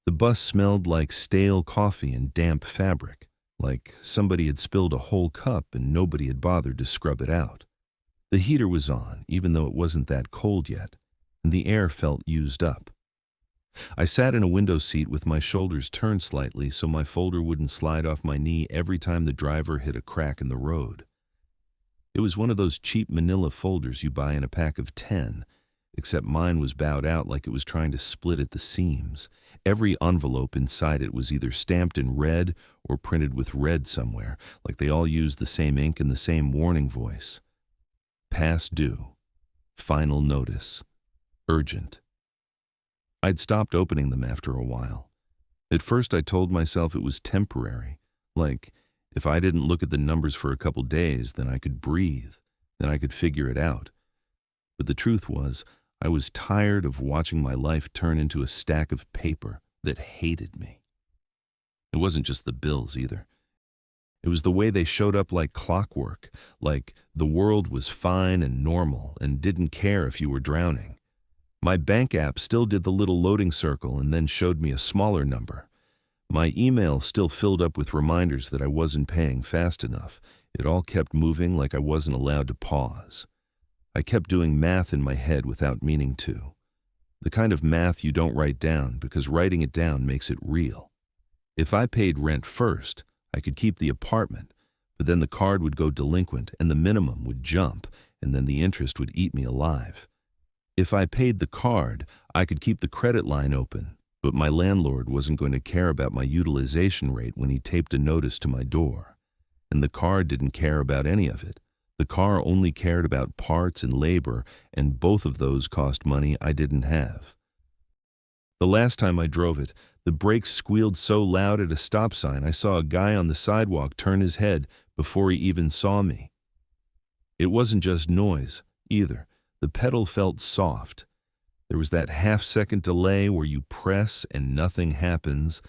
The bus smelled like stale coffee and damp fabric, like somebody had spilled a whole cup and nobody had bothered to scrub it out. The heater was on, even though it wasn't that cold yet, and the air felt used up. I sat in a window seat with my shoulders turned slightly so my folder wouldn't slide off my knee every time the driver hit a crack in the road. It was one of those cheap manila folders you buy in a pack of 10, except mine was bowed out like it was trying to split at the seams. Every envelope inside it was either stamped in red or printed with red somewhere, like they all used the same ink and the same warning voice. Past due. Final notice. Urgent. I'd stopped opening them after a while. At first I told myself it was temporary, like if I didn't look at the numbers for a couple days, then I could breathe, then I could figure it out. But the truth was, I was tired of watching my life turn into a stack of paper that hated me. It wasn't just the bills either. It was the way they showed up like clockwork, like the world was fine and normal and didn't care if you were drowning. My bank app still did the little loading circle and then showed me a smaller number. My email still filled up with reminders that I wasn't paying fast enough. It all kept moving like I wasn't allowed to pause. I kept doing math in my head without meaning to. The kind of math you don't write down because writing it down makes it real. If I paid rent first, I could keep the apartment, but then the card would go delinquent and the minimum would jump, and then the interest would eat me alive. If I paid the card, I could keep the credit line open, but my landlord wasn't going to care about my utilization rate when he taped a notice to my door. And the card didn't care about any of it. The car only cared about parts and labor, and both of those cost money I didn't have. The last time I drove it, the brakes squealed so loud at a stop sign I saw a guy on the sidewalk turn his head before he even saw me. It wasn't just noise, either. The pedal felt soft. There was that half-second delay where you press and nothing happens,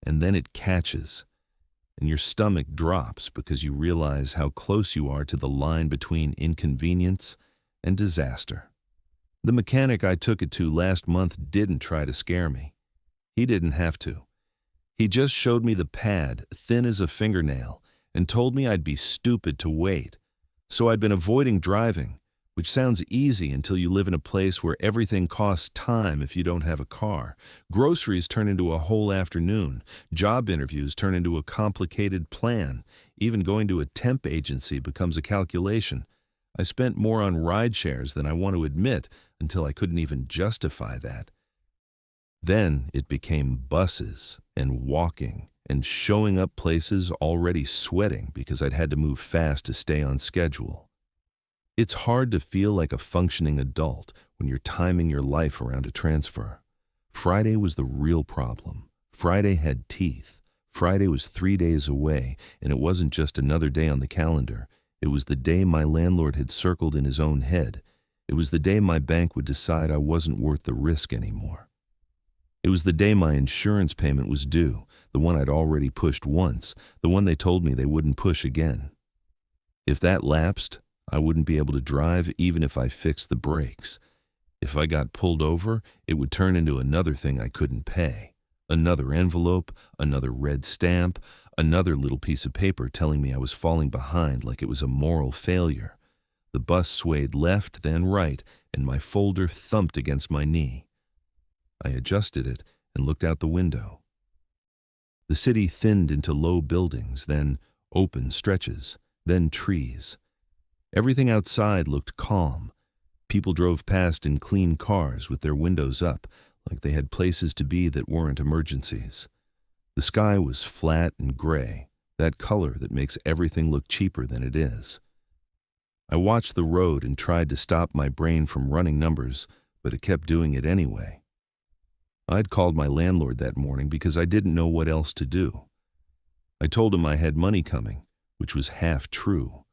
and then it catches, and your stomach drops because you realize how close you are to the line between inconvenience and disaster. The mechanic I took it to last month didn't try to scare me. He didn't have to. He just showed me the pad, thin as a fingernail, and told me I'd be stupid to wait. So I'd been avoiding driving, which sounds easy until you live in a place where everything costs time if you don't have a car. Groceries turn into a whole afternoon. Job interviews turn into a complicated plan. Even going to a temp agency becomes a calculation. I spent more on ride shares than I want to admit until I couldn't even justify that. Then it became buses and walking and showing up places already sweating because I'd had to move fast to stay on schedule. It's hard to feel like a functioning adult when you're timing your life around a transfer. Friday was the real problem. Friday had teeth. Friday was 3 days away, and it wasn't just another day on the calendar. It was the day my landlord had circled in his own head. It was the day my bank would decide I wasn't worth the risk anymore. It was the day my insurance payment was due, the one I'd already pushed once, the one they told me they wouldn't push again. If that lapsed, I wouldn't be able to drive even if I fixed the brakes. If I got pulled over, it would turn into another thing I couldn't pay. Another envelope, another red stamp, another little piece of paper telling me I was falling behind like it was a moral failure. The bus swayed left, then right, and my folder thumped against my knee. I adjusted it and looked out the window. The city thinned into low buildings, then open stretches, then trees. Everything outside looked calm. People drove past in clean cars with their windows up, like they had places to be that weren't emergencies. The sky was flat and gray, that color that makes everything look cheaper than it is. I watched the road and tried to stop my brain from running numbers, but it kept doing it anyway. I'd called my landlord that morning because I didn't know what else to do. I told him I had money coming, which was half true,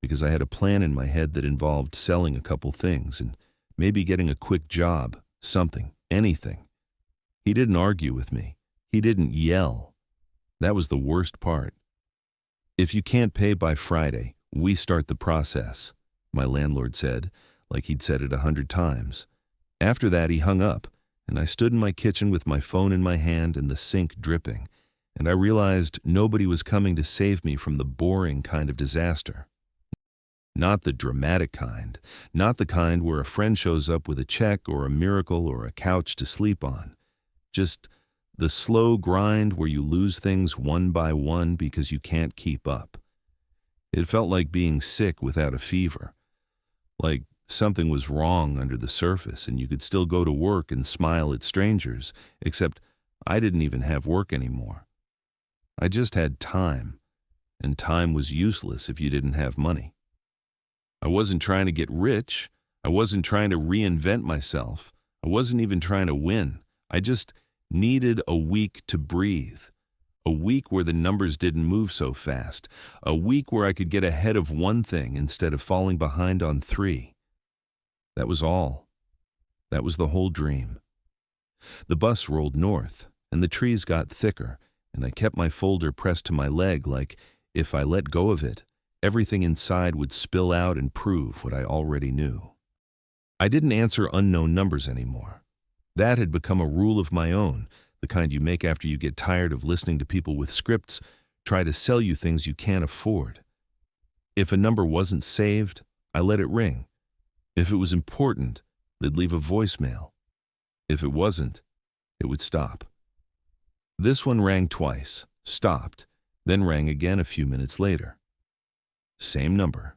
because I had a plan in my head that involved selling a couple things and maybe getting a quick job, something, anything. He didn't argue with me. He didn't yell. That was the worst part. If you can't pay by Friday, we start the process, my landlord said, like he'd said it 100 times. After that, he hung up, and I stood in my kitchen with my phone in my hand and the sink dripping, and I realized nobody was coming to save me from the boring kind of disaster. Not the dramatic kind, not the kind where a friend shows up with a check or a miracle or a couch to sleep on. Just the slow grind where you lose things one by one because you can't keep up. It felt like being sick without a fever, like something was wrong under the surface and you could still go to work and smile at strangers, except I didn't even have work anymore. I just had time, and time was useless if you didn't have money. I wasn't trying to get rich. I wasn't trying to reinvent myself. I wasn't even trying to win. I just needed a week to breathe. A week where the numbers didn't move so fast. A week where I could get ahead of one thing instead of falling behind on 3. That was all. That was the whole dream. The bus rolled north, and the trees got thicker, and I kept my folder pressed to my leg like, if I let go of it, everything inside would spill out and prove what I already knew. I didn't answer unknown numbers anymore. That had become a rule of my own, the kind you make after you get tired of listening to people with scripts try to sell you things you can't afford. If a number wasn't saved, I let it ring. If it was important, they'd leave a voicemail. If it wasn't, it would stop. This one rang twice, stopped, then rang again a few minutes later. Same number.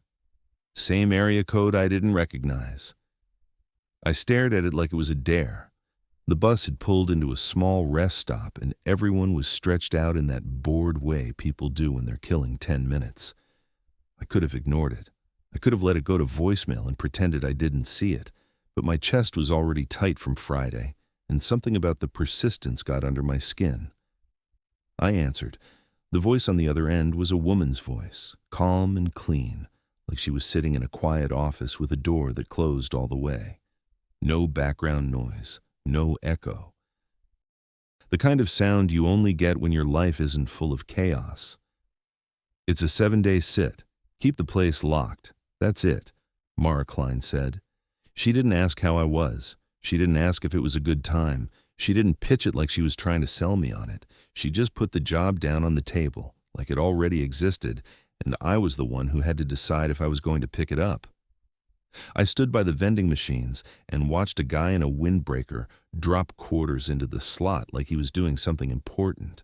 Same area code I didn't recognize. I stared at it like it was a dare. The bus had pulled into a small rest stop and everyone was stretched out in that bored way people do when they're killing 10 minutes. I could have ignored it. I could have let it go to voicemail and pretended I didn't see it, but my chest was already tight from Friday, and something about the persistence got under my skin. I answered. The voice on the other end was a woman's voice, calm and clean, like she was sitting in a quiet office with a door that closed all the way. No background noise, no echo. The kind of sound you only get when your life isn't full of chaos. It's a 7-day sit. Keep the place locked. That's it, Mara Klein said. She didn't ask how I was. She didn't ask if it was a good time. She didn't pitch it like she was trying to sell me on it. She just put the job down on the table, like it already existed, and I was the one who had to decide if I was going to pick it up. I stood by the vending machines and watched a guy in a windbreaker drop quarters into the slot like he was doing something important.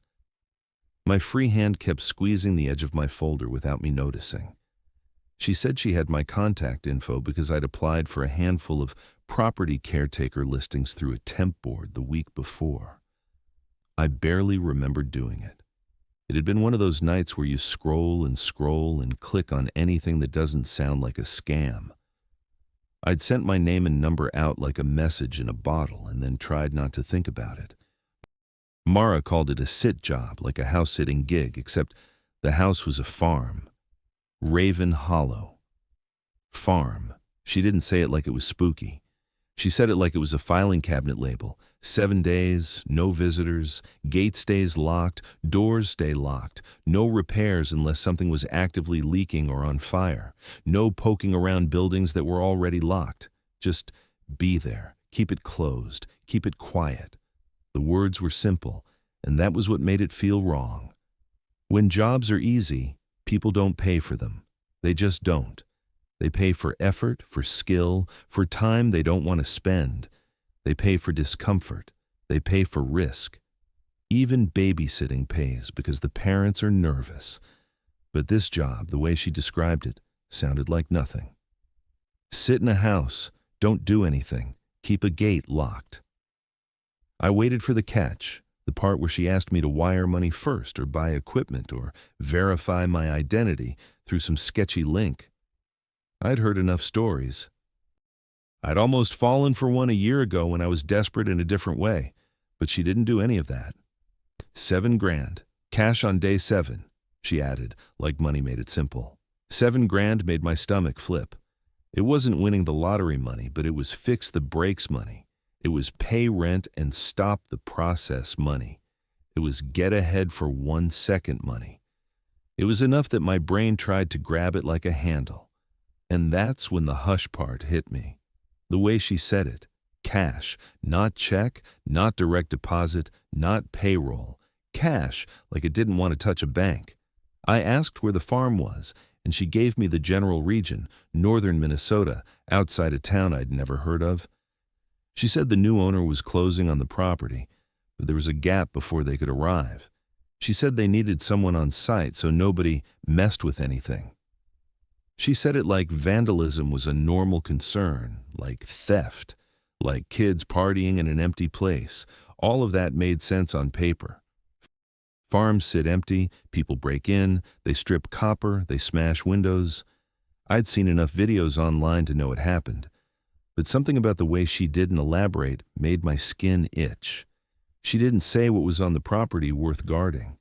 My free hand kept squeezing the edge of my folder without me noticing. She said she had my contact info because I'd applied for a handful of property caretaker listings through a temp board the week before. I barely remembered doing it. It had been one of those nights where you scroll and click on anything that doesn't sound like a scam. I'd sent my name and number out like a message in a bottle and then tried not to think about it. Mara called it a sit job, like a house-sitting gig, except the house was a farm. Raven Hollow. Farm. She didn't say it like it was spooky. She said it like it was a filing cabinet label. 7 days, no visitors, gate stays locked, doors stay locked, no repairs unless something was actively leaking or on fire, no poking around buildings that were already locked. Just be there, keep it closed, keep it quiet. The words were simple, and that was what made it feel wrong. When jobs are easy, people don't pay for them. They just don't. They pay for effort, for skill, for time they don't want to spend. They pay for discomfort. They pay for risk. Even babysitting pays because the parents are nervous. But this job, the way she described it, sounded like nothing. Sit in a house, don't do anything, keep a gate locked. I waited for the catch, the part where she asked me to wire money first or buy equipment or verify my identity through some sketchy link. I'd heard enough stories. I'd almost fallen for one a year ago when I was desperate in a different way, but she didn't do any of that. $7,000, cash on day 7, she added, like money made it simple. $7,000 made my stomach flip. It wasn't winning the lottery money, but it was fix the brakes money. It was pay rent and stop the process money. It was get ahead for 1 second money. It was enough that my brain tried to grab it like a handle. And that's when the hush part hit me. The way she said it, Cash, not check, not direct deposit, not payroll. Cash, like it didn't want to touch a bank. I asked where the farm was, and she gave me the general region, northern Minnesota, outside a town I'd never heard of. She said the new owner was closing on the property, but there was a gap before they could arrive. She said they needed someone on site so nobody messed with anything. She said it like vandalism was a normal concern, like theft, like kids partying in an empty place. All of that made sense on paper. Farms sit empty, people break in, they strip copper, they smash windows. I'd seen enough videos online to know it happened, but something about the way she didn't elaborate made my skin itch. She didn't say what was on the property worth guarding.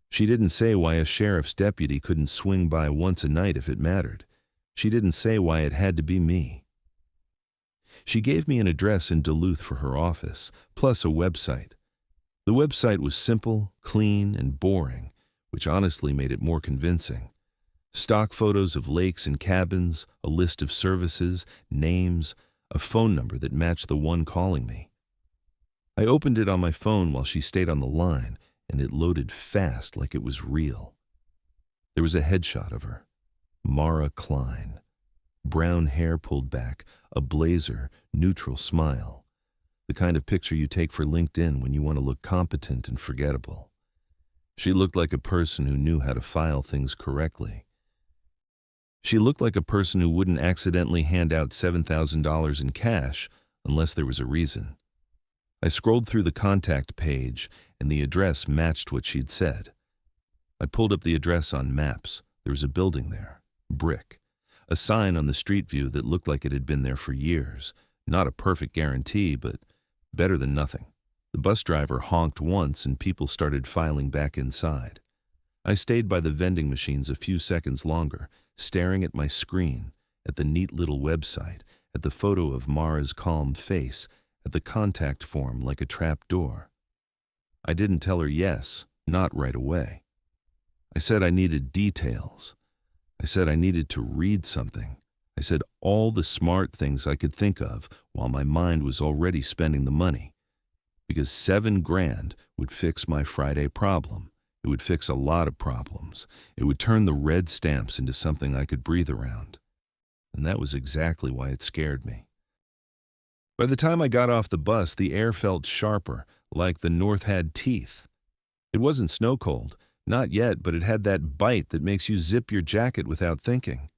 She didn't say why a sheriff's deputy couldn't swing by once a night if it mattered. She didn't say why it had to be me. She gave me an address in Duluth for her office, plus a website. The website was simple, clean, and boring, which honestly made it more convincing. Stock photos of lakes and cabins, a list of services, names, a phone number that matched the one calling me. I opened it on my phone while she stayed on the line, and it loaded fast like it was real. There was a headshot of her. Mara Klein. Brown hair pulled back, a blazer, neutral smile. The kind of picture you take for LinkedIn when you want to look competent and forgettable. She looked like a person who knew how to file things correctly. She looked like a person who wouldn't accidentally hand out $7,000 in cash unless there was a reason. I scrolled through the contact page, and the address matched what she'd said. I pulled up the address on maps. There was a building there, brick. A sign on the street view that looked like it had been there for years. Not a perfect guarantee, but better than nothing. The bus driver honked once and people started filing back inside. I stayed by the vending machines a few seconds longer, staring at my screen, at the neat little website, at the photo of Mara's calm face, at the contact form like a trap door. I didn't tell her yes, not right away. I said I needed details. I said I needed to read something. I said all the smart things I could think of while my mind was already spending the money. Because $7,000 would fix my Friday problem. It would fix a lot of problems. It would turn the red stamps into something I could breathe around. And that was exactly why it scared me. By the time I got off the bus, the air felt sharper, like the north had teeth. It wasn't snow cold, not yet, but it had that bite that makes you zip your jacket without thinking.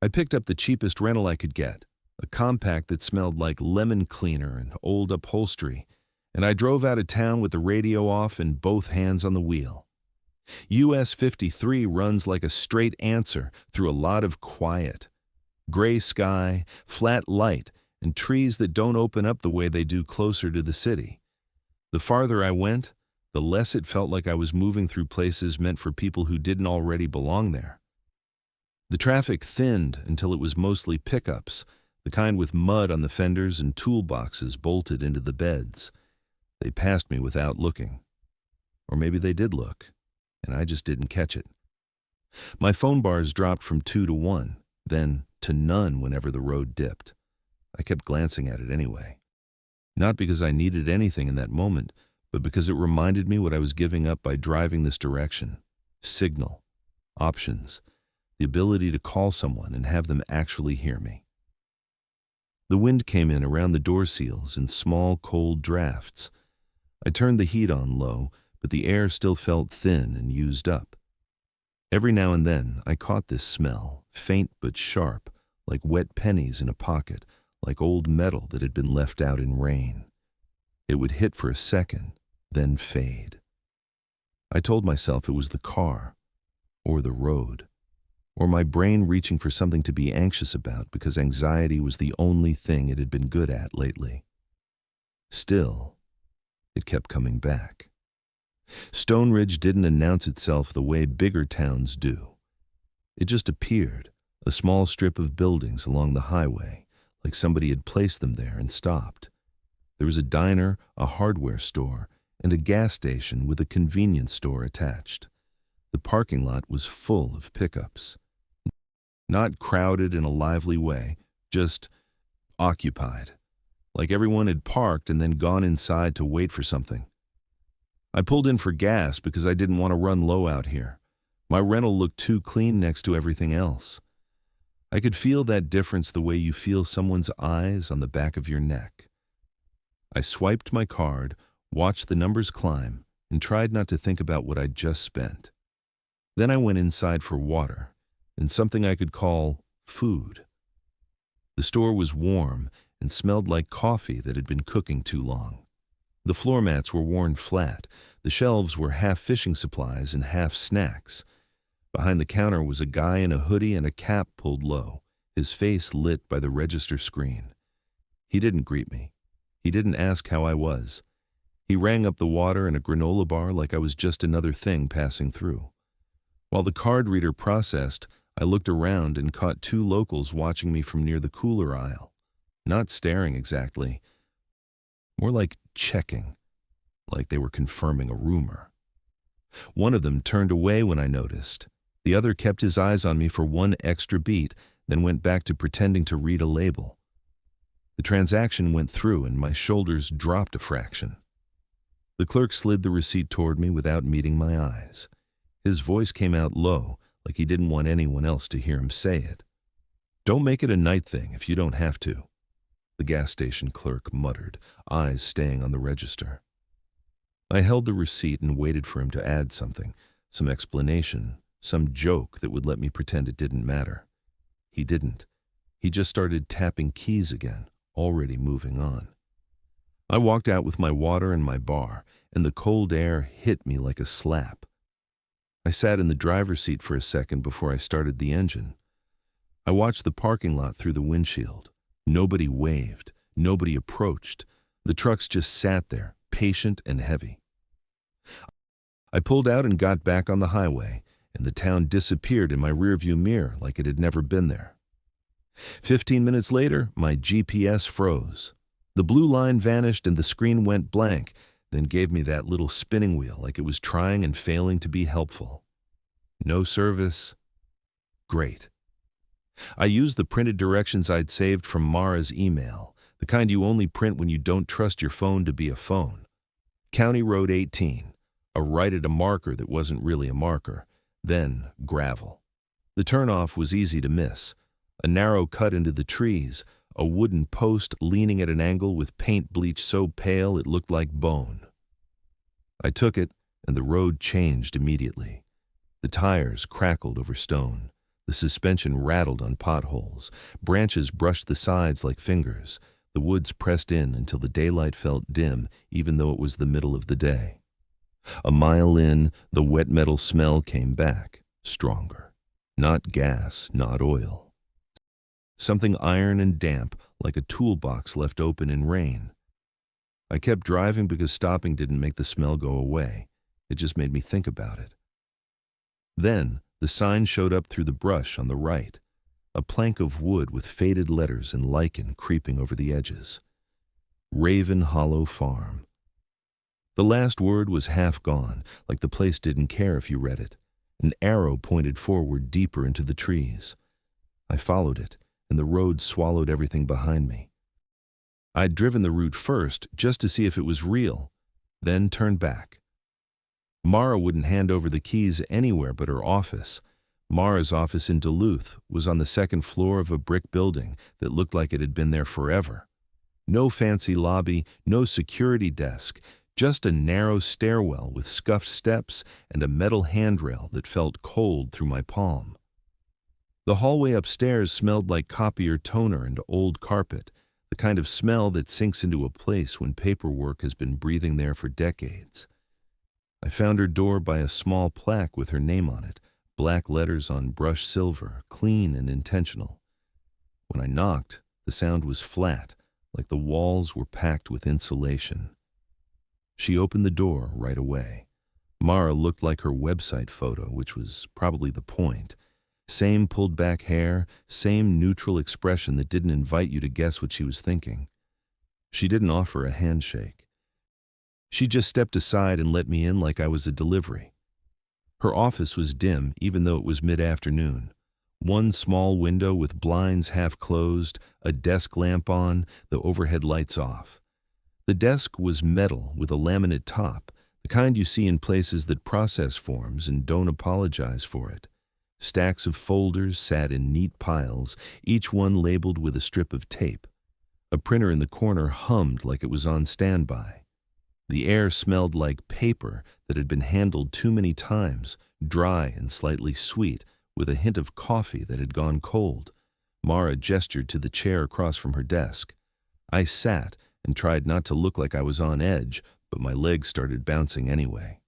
I picked up the cheapest rental I could get, a compact that smelled like lemon cleaner and old upholstery, and I drove out of town with the radio off and both hands on the wheel. US 53 runs like a straight answer through a lot of quiet. Gray sky, flat light, and trees that don't open up the way they do closer to the city. The farther I went, the less it felt like I was moving through places meant for people who didn't already belong there. The traffic thinned until it was mostly pickups, the kind with mud on the fenders and toolboxes bolted into the beds. They passed me without looking. Or maybe they did look, and I just didn't catch it. My phone bars dropped from 2 to 1, then to none whenever the road dipped. I kept glancing at it anyway. Not because I needed anything in that moment, but because it reminded me what I was giving up by driving this direction. Signal. Options. The ability to call someone and have them actually hear me. The wind came in around the door seals in small, cold drafts. I turned the heat on low, but the air still felt thin and used up. Every now and then, I caught this smell, faint but sharp, like wet pennies in a pocket, like old metal that had been left out in rain. It would hit for a second, then fade. I told myself it was the car, or the road, or my brain reaching for something to be anxious about because anxiety was the only thing it had been good at lately. Still, it kept coming back. Stone Ridge didn't announce itself the way bigger towns do. It just appeared, a small strip of buildings along the highway, like somebody had placed them there and stopped. There was a diner, a hardware store, and a gas station with a convenience store attached. The parking lot was full of pickups. Not crowded in a lively way, just occupied. like everyone had parked and then gone inside to wait for something. I pulled in for gas because I didn't want to run low out here. My rental looked too clean next to everything else. I could feel that difference the way you feel someone's eyes on the back of your neck. I swiped my card, watched the numbers climb, and tried not to think about what I'd just spent. Then I went inside for water and something I could call food. The store was warm and smelled like coffee that had been cooking too long. The floor mats were worn flat. The shelves were half fishing supplies and half snacks. Behind the counter was a guy in a hoodie and a cap pulled low, his face lit by the register screen. He didn't greet me. He didn't ask how I was. He rang up the water and a granola bar like I was just another thing passing through. While the card reader processed, I looked around and caught two locals watching me from near the cooler aisle. Not staring exactly, more like checking, like they were confirming a rumor. One of them turned away when I noticed. The other kept his eyes on me for one extra beat, then went back to pretending to read a label. The transaction went through and my shoulders dropped a fraction. The clerk slid the receipt toward me without meeting my eyes. His voice came out low, like he didn't want anyone else to hear him say it. "Don't make it a night thing if you don't have to," the gas station clerk muttered, eyes staying on the register. I held the receipt and waited for him to add something, some explanation, some joke that would let me pretend it didn't matter. He didn't. He just started tapping keys again, already moving on. I walked out with my water and my bar, and the cold air hit me like a slap. I sat in the driver's seat for a second before I started the engine. I watched the parking lot through the windshield. Nobody waved. Nobody approached. The trucks just sat there, patient and heavy. I pulled out and got back on the highway, and the town disappeared in my rearview mirror like it had never been there. 15 minutes later, my GPS froze. The blue line vanished and the screen went blank, then gave me that little spinning wheel like it was trying and failing to be helpful. No service. Great. I used the printed directions I'd saved from Mara's email, the kind you only print when you don't trust your phone to be a phone. County Road 18, a right at a marker that wasn't really a marker, then gravel. The turnoff was easy to miss, a narrow cut into the trees, a wooden post leaning at an angle with paint bleached so pale it looked like bone. I took it, and the road changed immediately. The tires crackled over stone. The suspension rattled on potholes. Branches brushed the sides like fingers. The woods pressed in until the daylight felt dim, even though it was the middle of the day. A mile in, the wet metal smell came back, stronger. Not gas, not oil. Something iron and damp, like a toolbox left open in rain. I kept driving because stopping didn't make the smell go away. It just made me think about it. Then, the sign showed up through the brush on the right, a plank of wood with faded letters and lichen creeping over the edges. Raven Hollow Farm. The last word was half gone, like the place didn't care if you read it. An arrow pointed forward deeper into the trees. I followed it, and the road swallowed everything behind me. I'd driven the route first just to see if it was real, then turned back. Mara wouldn't hand over the keys anywhere but her office. Mara's office in Duluth was on the second floor of a brick building that looked like it had been there forever. No fancy lobby, no security desk, just a narrow stairwell with scuffed steps and a metal handrail that felt cold through my palm. The hallway upstairs smelled like copier toner and old carpet, the kind of smell that sinks into a place when paperwork has been breathing there for decades. I found her door by a small plaque with her name on it, black letters on brushed silver, clean and intentional. When I knocked, the sound was flat, like the walls were packed with insulation. She opened the door right away. Mara looked like her website photo, which was probably the point. Same pulled back hair, same neutral expression that didn't invite you to guess what she was thinking. She didn't offer a handshake. She just stepped aside and let me in like I was a delivery. Her office was dim, even though it was mid-afternoon. One small window with blinds half closed, a desk lamp on, the overhead lights off. The desk was metal with a laminate top, the kind you see in places that process forms and don't apologize for it. Stacks of folders sat in neat piles, each one labeled with a strip of tape. A printer in the corner hummed like it was on standby. The air smelled like paper that had been handled too many times, dry and slightly sweet, with a hint of coffee that had gone cold. Mara gestured to the chair across from her desk. I sat and tried not to look like I was on edge, but my legs started bouncing anyway.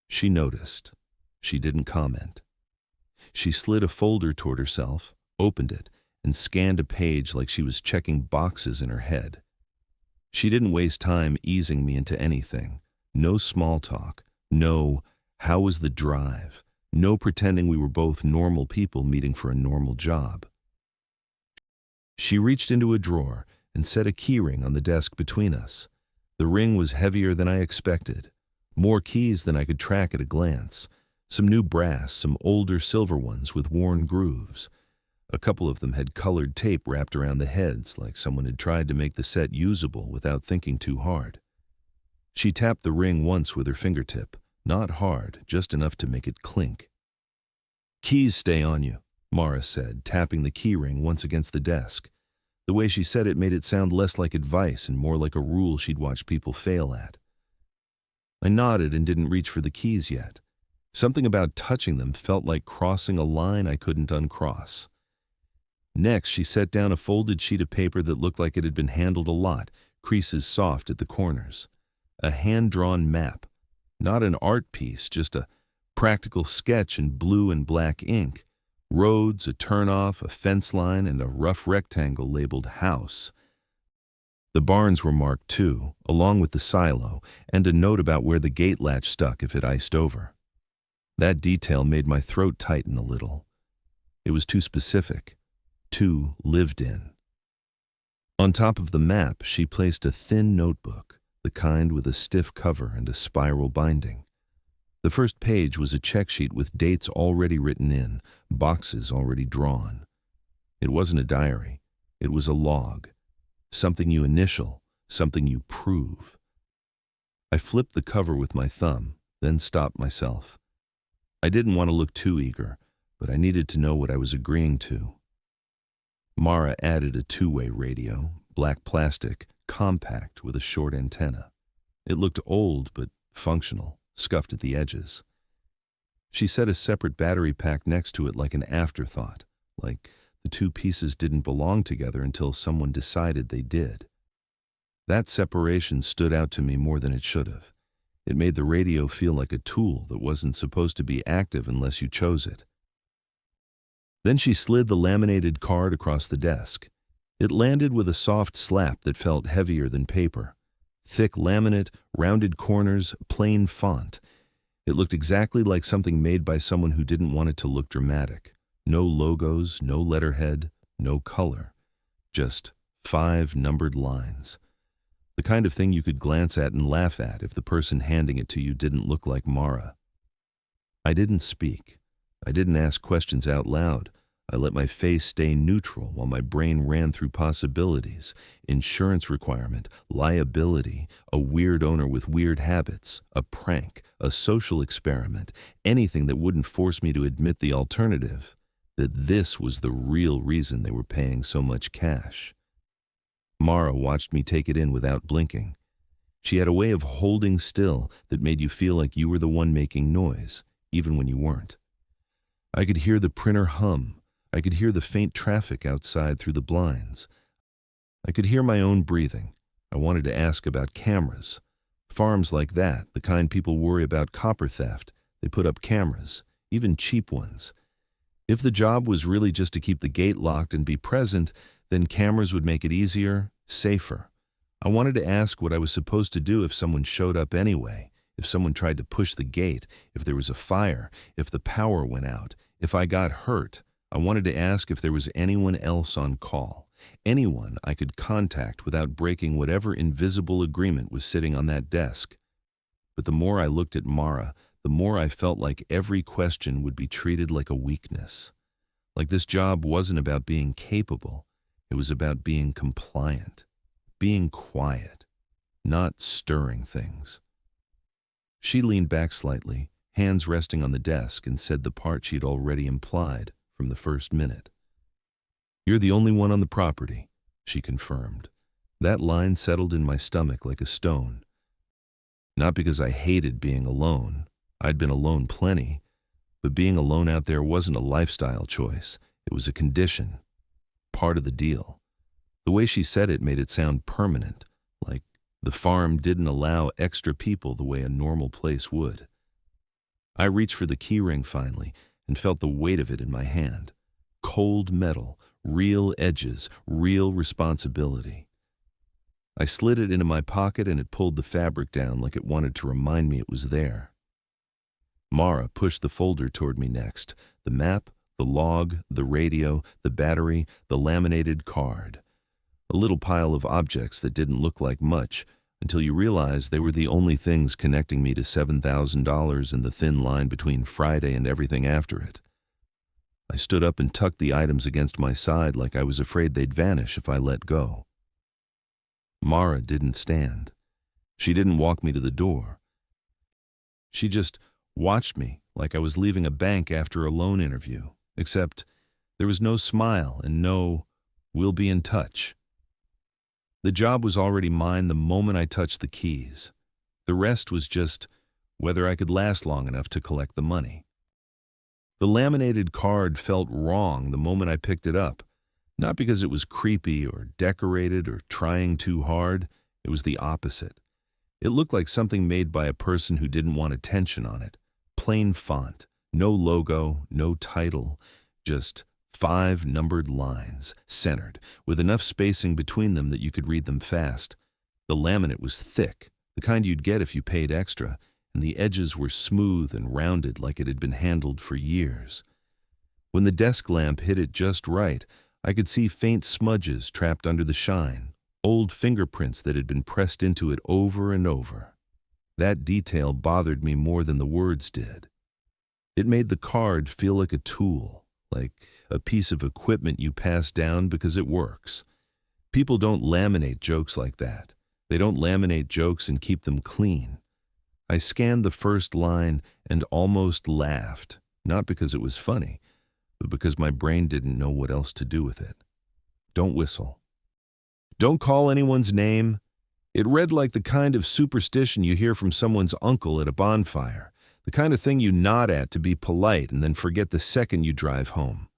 She noticed. She didn't comment. She slid a folder toward herself, opened it, and scanned a page like she was checking boxes in her head. She didn't waste time easing me into anything. No small talk. No, how was the drive? No pretending we were both normal people meeting for a normal job. She reached into a drawer and set a key ring on the desk between us. The ring was heavier than I expected. More keys than I could track at a glance. Some new brass, some older silver ones with worn grooves. A couple of them had colored tape wrapped around the heads, like someone had tried to make the set usable without thinking too hard. She tapped the ring once with her fingertip, not hard, just enough to make it clink. "Keys stay on you," Mara said, tapping the key ring once against the desk. The way she said it made it sound less like advice and more like a rule she'd watched people fail at. I nodded and didn't reach for the keys yet. Something about touching them felt like crossing a line I couldn't uncross. Next, she set down a folded sheet of paper that looked like it had been handled a lot, creases soft at the corners. A hand-drawn map. Not an art piece, just a practical sketch in blue and black ink. Roads, a turnoff, a fence line, and a rough rectangle labeled house. The barns were marked too, along with the silo, and a note about where the gate latch stuck if it iced over. That detail made my throat tighten a little. It was too specific, too lived in. On top of the map, she placed a thin notebook, the kind with a stiff cover and a spiral binding. The first page was a check sheet with dates already written in, boxes already drawn. It wasn't a diary. It was a log. Something you initial, something you prove. I flipped the cover with my thumb, then stopped myself. I didn't want to look too eager, but I needed to know what I was agreeing to. Mara added a two-way radio, black plastic, compact with a short antenna. It looked old but functional, scuffed at the edges. She set a separate battery pack next to it like an afterthought, like the two pieces didn't belong together until someone decided they did. That separation stood out to me more than it should have. It made the radio feel like a tool that wasn't supposed to be active unless you chose it. Then she slid the laminated card across the desk. It landed with a soft slap that felt heavier than paper. Thick laminate, rounded corners, plain font. It looked exactly like something made by someone who didn't want it to look dramatic. No logos, no letterhead, no color. Just 5 numbered lines. The kind of thing you could glance at and laugh at if the person handing it to you didn't look like Mara. I didn't speak. I didn't ask questions out loud. I let my face stay neutral while my brain ran through possibilities, insurance requirement, liability, a weird owner with weird habits, a prank, a social experiment, anything that wouldn't force me to admit the alternative, that this was the real reason they were paying so much cash. Mara watched me take it in without blinking. She had a way of holding still that made you feel like you were the one making noise, even when you weren't. I could hear the printer hum. I could hear the faint traffic outside through the blinds. I could hear my own breathing. I wanted to ask about cameras. Farms like that, the kind people worry about copper theft, they put up cameras, even cheap ones. If the job was really just to keep the gate locked and be present, then cameras would make it easier, safer. I wanted to ask what I was supposed to do if someone showed up anyway, if someone tried to push the gate, if there was a fire, if the power went out, if I got hurt. I wanted to ask if there was anyone else on call, anyone I could contact without breaking whatever invisible agreement was sitting on that desk. But the more I looked at Mara, the more I felt like every question would be treated like a weakness. Like this job wasn't about being capable, it was about being compliant, being quiet, not stirring things. She leaned back slightly, hands resting on the desk, and said the part she'd already implied from the first minute. "You're the only one on the property," she confirmed. That line settled in my stomach like a stone. Not because I hated being alone. I'd been alone plenty. But being alone out there wasn't a lifestyle choice. It was a condition. Part of the deal. The way she said it made it sound permanent, like the farm didn't allow extra people the way a normal place would. I reached for the keyring finally and felt the weight of it in my hand. Cold metal, real edges, real responsibility. I slid it into my pocket and it pulled the fabric down like it wanted to remind me it was there. Mara pushed the folder toward me next. The map, the log, the radio, the battery, the laminated card. A little pile of objects that didn't look like much until you realized they were the only things connecting me to $7,000 and the thin line between Friday and everything after it. I stood up and tucked the items against my side like I was afraid they'd vanish if I let go. Mara didn't stand. She didn't walk me to the door. She just watched me like I was leaving a bank after a loan interview, except there was no smile and no, "we'll be in touch." The job was already mine the moment I touched the keys. The rest was just whether I could last long enough to collect the money. The laminated card felt wrong the moment I picked it up, not because it was creepy or decorated or trying too hard. It was the opposite. It looked like something made by a person who didn't want attention on it. Plain font, no logo, no title, just 5 numbered lines, centered, with enough spacing between them that you could read them fast. The laminate was thick, the kind you'd get if you paid extra, and the edges were smooth and rounded like it had been handled for years. When the desk lamp hit it just right, I could see faint smudges trapped under the shine, old fingerprints that had been pressed into it over and over. That detail bothered me more than the words did. It made the card feel like a tool, like a piece of equipment you pass down because it works. People don't laminate jokes like that. They don't laminate jokes and keep them clean. I scanned the first line and almost laughed, not because it was funny, but because my brain didn't know what else to do with it. Don't whistle. Don't call anyone's name. It read like the kind of superstition you hear from someone's uncle at a bonfire, the kind of thing you nod at to be polite and then forget the second you drive home.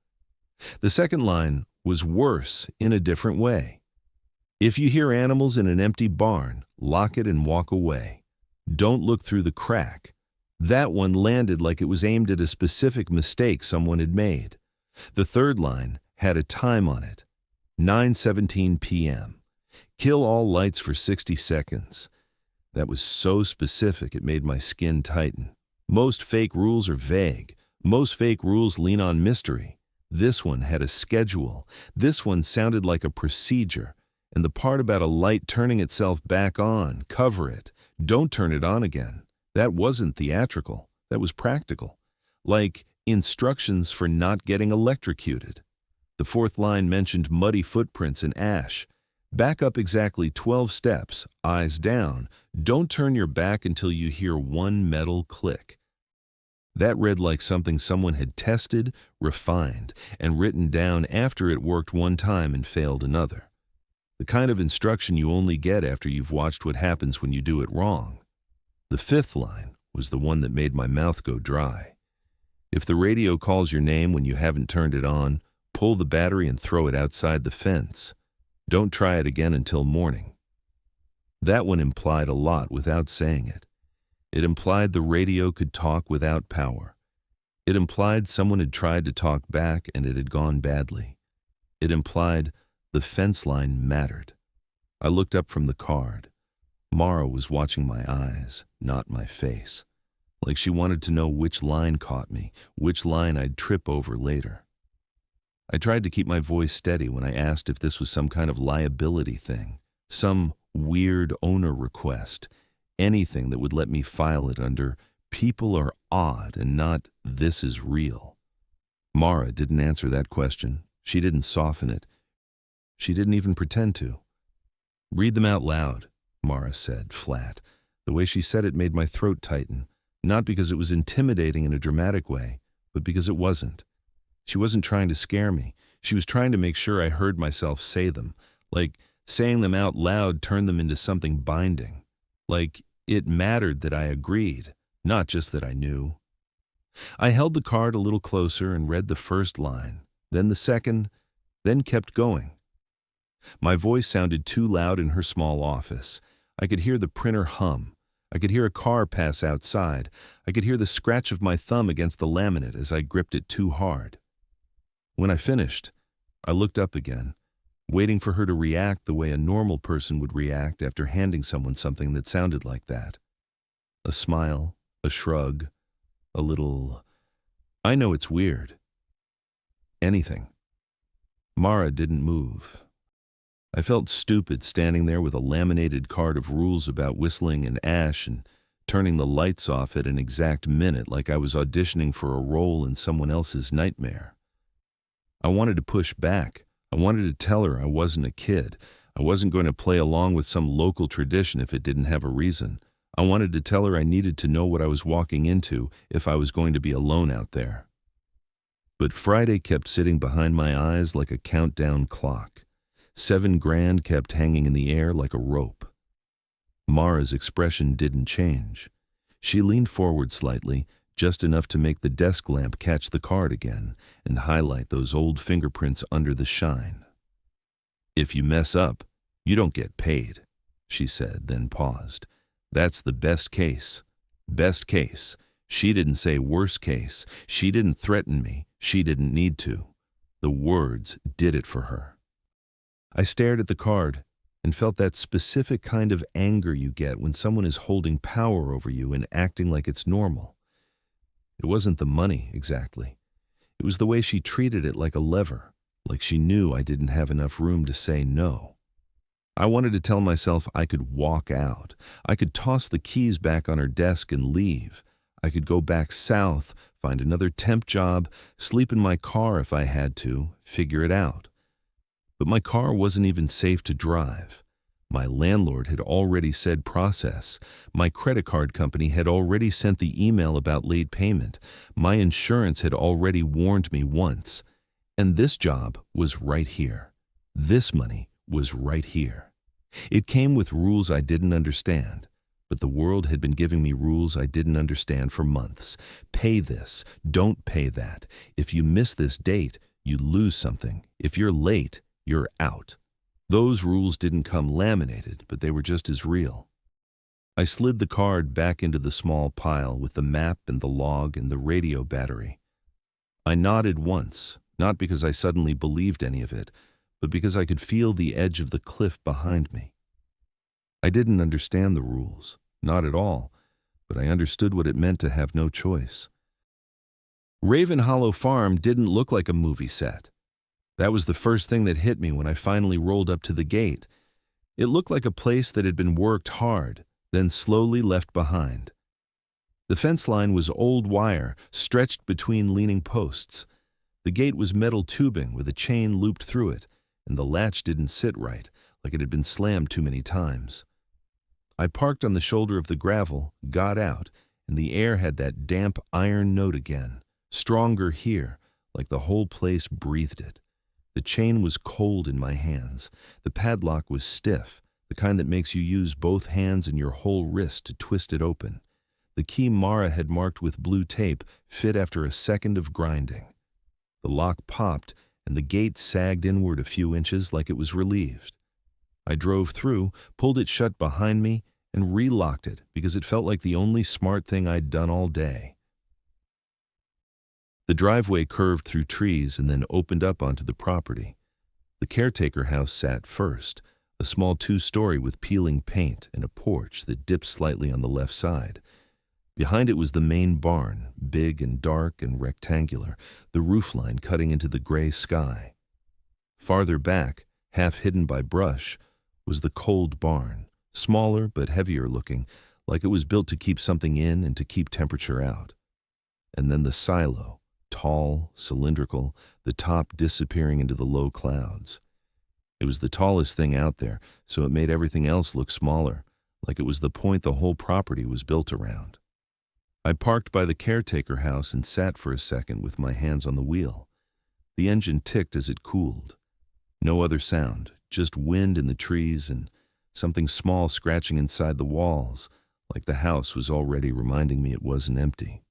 The second line was worse in a different way. If you hear animals in an empty barn, lock it and walk away. Don't look through the crack. That one landed like it was aimed at a specific mistake someone had made. The third line had a time on it, 9:17 p.m. Kill all lights for 60 seconds. That was so specific it made my skin tighten. Most fake rules are vague. Most fake rules lean on mystery. This one had a schedule. This one sounded like a procedure. And the part about a light turning itself back on, cover it, don't turn it on again. That wasn't theatrical. That was practical. Like instructions for not getting electrocuted. The fourth line mentioned muddy footprints and ash. Back up exactly 12 steps, eyes down. Don't turn your back until you hear one metal click. That read like something someone had tested, refined, and written down after it worked one time and failed another. The kind of instruction you only get after you've watched what happens when you do it wrong. The fifth line was the one that made my mouth go dry. If the radio calls your name when you haven't turned it on, pull the battery and throw it outside the fence. Don't try it again until morning. That one implied a lot without saying it. It implied the radio could talk without power. It implied someone had tried to talk back and it had gone badly. It implied the fence line mattered. I looked up from the card. Mara was watching my eyes, not my face. Like she wanted to know which line caught me, which line I'd trip over later. I tried to keep my voice steady when I asked if this was some kind of liability thing, some weird owner request, anything that would let me file it under "people are odd" and not "this is real." Mara didn't answer that question. She didn't soften it. She didn't even pretend to. "Read them out loud," Mara said, flat. The way she said it made my throat tighten, not because it was intimidating in a dramatic way, but because it wasn't. She wasn't trying to scare me. She was trying to make sure I heard myself say them, like saying them out loud turned them into something binding. Like it mattered that I agreed, not just that I knew. I held the card a little closer and read the first line, then the second, then kept going. My voice sounded too loud in her small office. I could hear the printer hum. I could hear a car pass outside. I could hear the scratch of my thumb against the laminate as I gripped it too hard. When I finished, I looked up again, waiting for her to react the way a normal person would react after handing someone something that sounded like that. A smile, a shrug, a little, "I know it's weird." Anything. Mara didn't move. I felt stupid standing there with a laminated card of rules about whistling and ash and turning the lights off at an exact minute like I was auditioning for a role in someone else's nightmare. I wanted to push back. I wanted to tell her I wasn't a kid. I wasn't going to play along with some local tradition if it didn't have a reason. I wanted to tell her I needed to know what I was walking into if I was going to be alone out there. But Friday kept sitting behind my eyes like a countdown clock. 7 grand kept hanging in the air like a rope. Mara's expression didn't change. She leaned forward slightly, just enough to make the desk lamp catch the card again and highlight those old fingerprints under the shine. "If you mess up, you don't get paid," she said, then paused. "That's the best case. Best case." She didn't say worst case. She didn't threaten me. She didn't need to. The words did it for her. I stared at the card and felt that specific kind of anger you get when someone is holding power over you and acting like it's normal. It wasn't the money, exactly. It was the way she treated it like a lever, like she knew I didn't have enough room to say no. I wanted to tell myself I could walk out. I could toss the keys back on her desk and leave. I could go back south, find another temp job, sleep in my car if I had to, figure it out. But my car wasn't even safe to drive. My landlord had already said process. My credit card company had already sent the email about late payment. My insurance had already warned me once. And this job was right here. This money was right here. It came with rules I didn't understand. But the world had been giving me rules I didn't understand for months. Pay this. Don't pay that. If you miss this date, you lose something. If you're late, you're out. Those rules didn't come laminated, but they were just as real. I slid the card back into the small pile with the map and the log and the radio battery. I nodded once, not because I suddenly believed any of it, but because I could feel the edge of the cliff behind me. I didn't understand the rules, not at all, but I understood what it meant to have no choice. Raven Hollow Farm didn't look like a movie set. That was the first thing that hit me when I finally rolled up to the gate. It looked like a place that had been worked hard, then slowly left behind. The fence line was old wire, stretched between leaning posts. The gate was metal tubing with a chain looped through it, and the latch didn't sit right, like it had been slammed too many times. I parked on the shoulder of the gravel, got out, and the air had that damp iron note again, stronger here, like the whole place breathed it. The chain was cold in my hands. The padlock was stiff, the kind that makes you use both hands and your whole wrist to twist it open. The key Mara had marked with blue tape fit after a second of grinding. The lock popped, and the gate sagged inward a few inches like it was relieved. I drove through, pulled it shut behind me, and relocked it because it felt like the only smart thing I'd done all day. The driveway curved through trees and then opened up onto the property. The caretaker house sat first, a small 2-story with peeling paint and a porch that dipped slightly on the left side. Behind it was the main barn, big and dark and rectangular, the roofline cutting into the gray sky. Farther back, half hidden by brush, was the cold barn, smaller but heavier looking, like it was built to keep something in and to keep temperature out. And then the silo, tall, cylindrical, the top disappearing into the low clouds. It was the tallest thing out there, so it made everything else look smaller, like it was the point the whole property was built around. I parked by the caretaker house and sat for a second with my hands on the wheel. The engine ticked as it cooled. No other sound, just wind in the trees and something small scratching inside the walls, like the house was already reminding me it wasn't empty.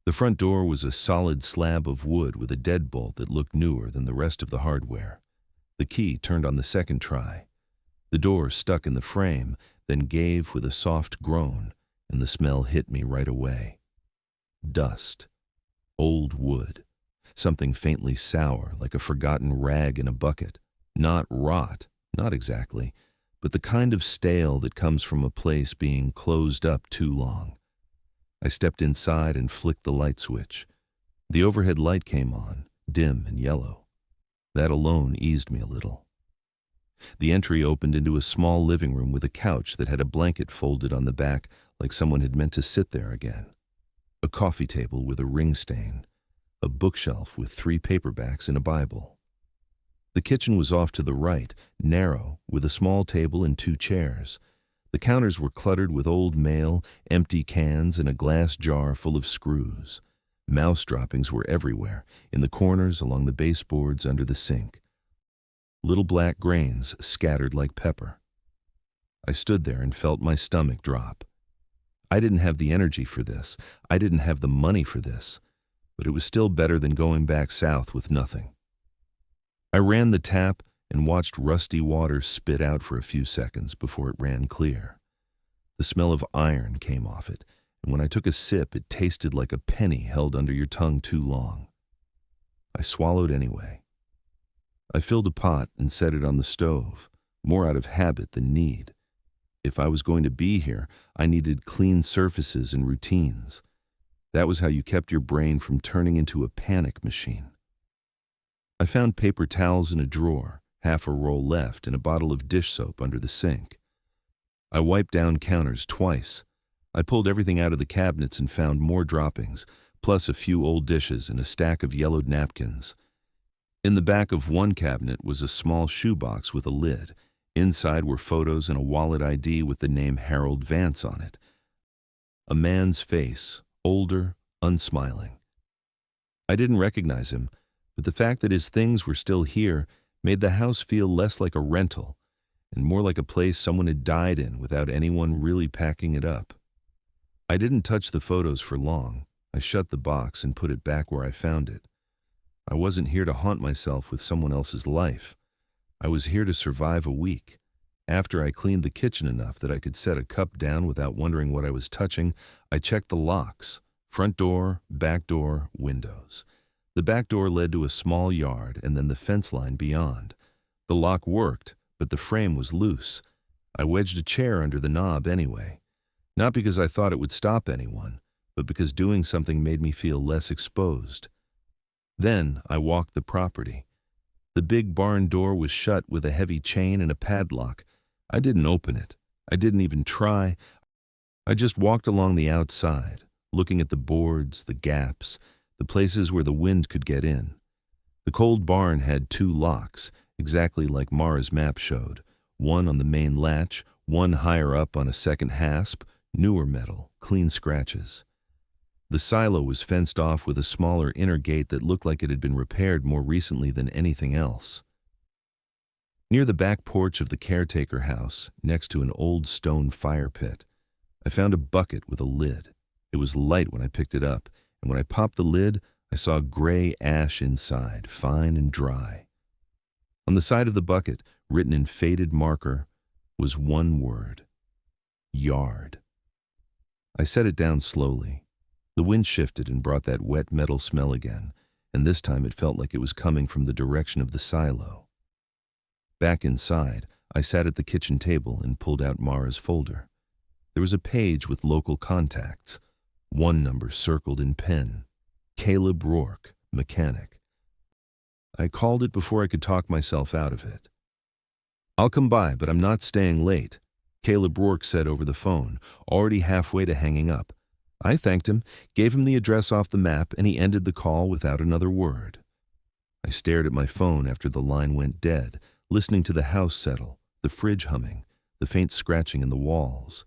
The front door was a solid slab of wood with a deadbolt that looked newer than the rest of the hardware. The key turned on the second try. The door stuck in the frame, then gave with a soft groan, and the smell hit me right away. Dust. Old wood. Something faintly sour, like a forgotten rag in a bucket. Not rot, not exactly, but the kind of stale that comes from a place being closed up too long. I stepped inside and flicked the light switch. The overhead light came on, dim and yellow. That alone eased me a little. The entry opened into a small living room with a couch that had a blanket folded on the back like someone had meant to sit there again. A coffee table with a ring stain. A bookshelf with 3 paperbacks and a Bible. The kitchen was off to the right, narrow, with a small table and 2 chairs. The counters were cluttered with old mail, empty cans, and a glass jar full of screws. Mouse droppings were everywhere, in the corners, along the baseboards, under the sink. Little black grains scattered like pepper. I stood there and felt my stomach drop. I didn't have the energy for this. I didn't have the money for this. But it was still better than going back south with nothing. I ran the tap and watched rusty water spit out for a few seconds before it ran clear. The smell of iron came off it, and when I took a sip, it tasted like a penny held under your tongue too long. I swallowed anyway. I filled a pot and set it on the stove, more out of habit than need. If I was going to be here, I needed clean surfaces and routines. That was how you kept your brain from turning into a panic machine. I found paper towels in a drawer, half a roll left, and a bottle of dish soap under the sink. I wiped down counters twice. I pulled everything out of the cabinets and found more droppings, plus a few old dishes and a stack of yellowed napkins. In the back of one cabinet was a small shoebox with a lid. Inside were photos and a wallet ID with the name Harold Vance on it. A man's face, older, unsmiling. I didn't recognize him, but the fact that his things were still here made the house feel less like a rental and more like a place someone had died in without anyone really packing it up. I didn't touch the photos for long. I shut the box and put it back where I found it. I wasn't here to haunt myself with someone else's life. I was here to survive a week. After I cleaned the kitchen enough that I could set a cup down without wondering what I was touching, I checked the locks. Front door, back door, windows. The back door led to a small yard and then the fence line beyond. The lock worked, but the frame was loose. I wedged a chair under the knob anyway. Not because I thought it would stop anyone, but because doing something made me feel less exposed. Then I walked the property. The big barn door was shut with a heavy chain and a padlock. I didn't open it. I didn't even try. I just walked along the outside, looking at the boards, the gaps, the places where the wind could get in. The cold barn had 2 locks, exactly like Mara's map showed. One on the main latch, one higher up on a second hasp, newer metal, clean scratches. The silo was fenced off with a smaller inner gate that looked like it had been repaired more recently than anything else. Near the back porch of the caretaker house, next to an old stone fire pit, I found a bucket with a lid. It was light when I picked it up, and when I popped the lid, I saw gray ash inside, fine and dry. On the side of the bucket, written in faded marker, was one word: yard. I set it down slowly. The wind shifted and brought that wet metal smell again, and this time it felt like it was coming from the direction of the silo. Back inside, I sat at the kitchen table and pulled out Mara's folder. There was a page with local contacts. One number circled in pen: Caleb Rourke, mechanic. I called it before I could talk myself out of it. "I'll come by, but I'm not staying late," Caleb Rourke said over the phone, already halfway to hanging up. I thanked him, gave him the address off the map, and he ended the call without another word. I stared at my phone after the line went dead, listening to the house settle, the fridge humming, the faint scratching in the walls.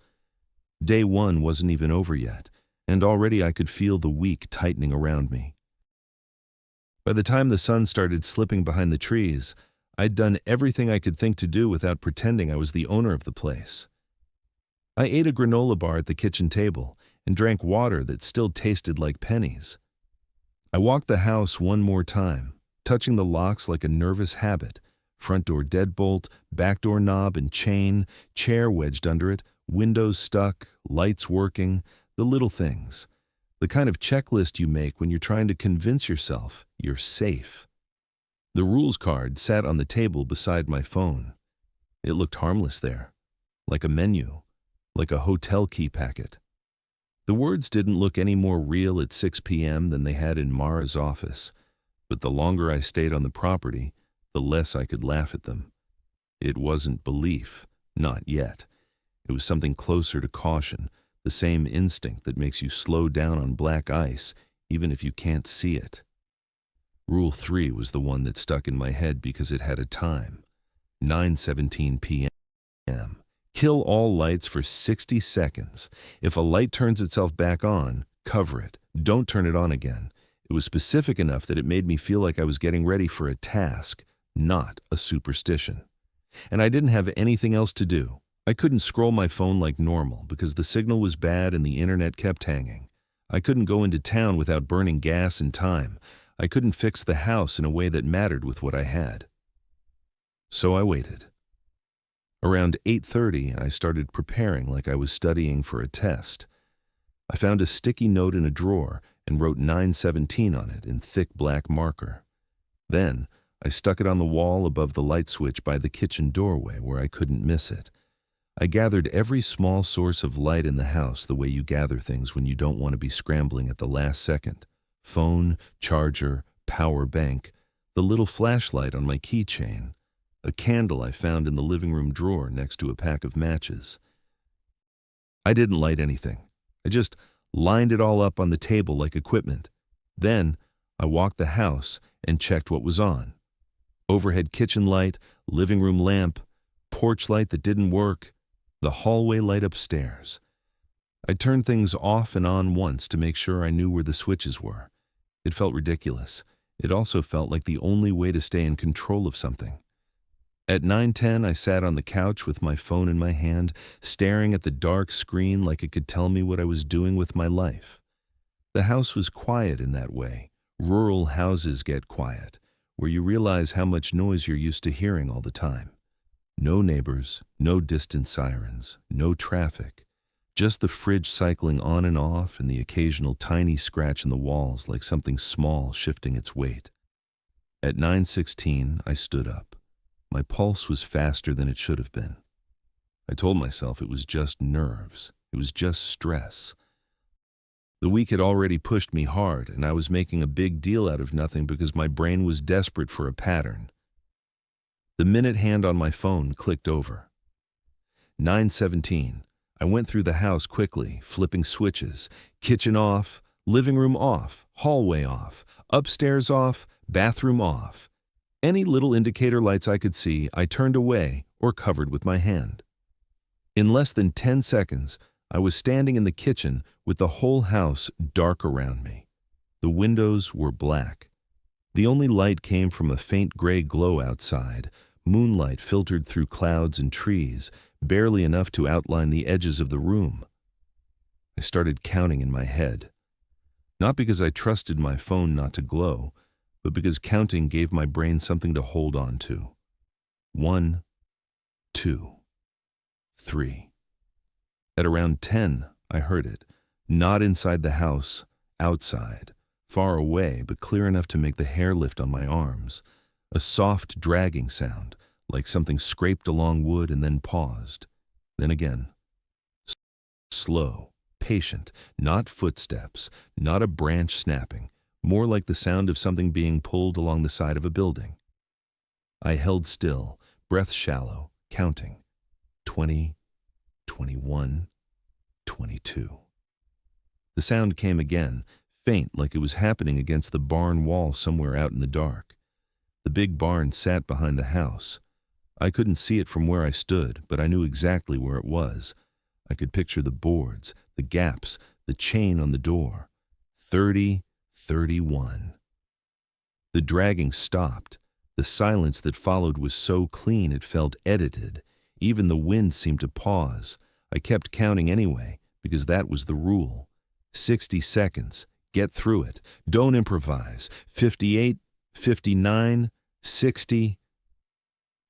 Day one wasn't even over yet, and already I could feel the week tightening around me. By the time the sun started slipping behind the trees, I'd done everything I could think to do without pretending I was the owner of the place. I ate a granola bar at the kitchen table and drank water that still tasted like pennies. I walked the house one more time, touching the locks like a nervous habit, front door deadbolt, back door knob and chain, chair wedged under it, windows stuck, lights working, the little things. The kind of checklist you make when you're trying to convince yourself you're safe. The rules card sat on the table beside my phone. It looked harmless there, like a menu, like a hotel key packet. The words didn't look any more real at 6 p.m. than they had in Mara's office, but the longer I stayed on the property, the less I could laugh at them. It wasn't belief, not yet. It was something closer to caution, the same instinct that makes you slow down on black ice, even if you can't see it. Rule 3 was the one that stuck in my head because it had a time, 9:17 p.m. Kill all lights for 60 seconds. If a light turns itself back on, cover it. Don't turn it on again. It was specific enough that it made me feel like I was getting ready for a task, not a superstition. And I didn't have anything else to do. I couldn't scroll my phone like normal because the signal was bad and the internet kept hanging. I couldn't go into town without burning gas and time. I couldn't fix the house in a way that mattered with what I had. So I waited. Around 8:30, I started preparing like I was studying for a test. I found a sticky note in a drawer and wrote 9:17 on it in thick black marker. Then, I stuck it on the wall above the light switch by the kitchen doorway where I couldn't miss it. I gathered every small source of light in the house the way you gather things when you don't want to be scrambling at the last second. Phone, charger, power bank, the little flashlight on my keychain, a candle I found in the living room drawer next to a pack of matches. I didn't light anything. I just lined it all up on the table like equipment. Then, I walked the house and checked what was on. Overhead kitchen light, living room lamp, porch light that didn't work, the hallway light upstairs. I turned things off and on once to make sure I knew where the switches were. It felt ridiculous. It also felt like the only way to stay in control of something. At 9:10, I sat on the couch with my phone in my hand, staring at the dark screen like it could tell me what I was doing with my life. The house was quiet in that way. Rural houses get quiet, where you realize how much noise you're used to hearing all the time. No neighbors, no distant sirens, no traffic, just the fridge cycling on and off and the occasional tiny scratch in the walls like something small shifting its weight. At 9:16, I stood up. My pulse was faster than it should have been. I told myself it was just nerves. It was just stress. The week had already pushed me hard, and I was making a big deal out of nothing because my brain was desperate for a pattern. The minute hand on my phone clicked over. 9:17. I went through the house quickly, flipping switches. Kitchen off, living room off, hallway off, upstairs off, bathroom off. Any little indicator lights I could see, I turned away or covered with my hand. In less than 10 seconds, I was standing in the kitchen with the whole house dark around me. The windows were black. The only light came from a faint gray glow outside. Moonlight filtered through clouds and trees, barely enough to outline the edges of the room. I started counting in my head. Not because I trusted my phone not to glow, but because counting gave my brain something to hold on to. 1, 2, 3. At around 10, I heard it. Not inside the house, outside. Far away, but clear enough to make the hair lift on my arms. A soft dragging sound, like something scraped along wood and then paused. Then again. Slow, patient, not footsteps, not a branch snapping, more like the sound of something being pulled along the side of a building. I held still, breath shallow, counting. 20, 21, 22. The sound came again, faint like it was happening against the barn wall somewhere out in the dark. The big barn sat behind the house. I couldn't see it from where I stood, but I knew exactly where it was. I could picture the boards, the gaps, the chain on the door. 3031. The dragging stopped. The silence that followed was so clean it felt edited. Even the wind seemed to pause. I kept counting anyway, because that was the rule. 60 seconds. Get through it. Don't improvise. 58, 59, 60.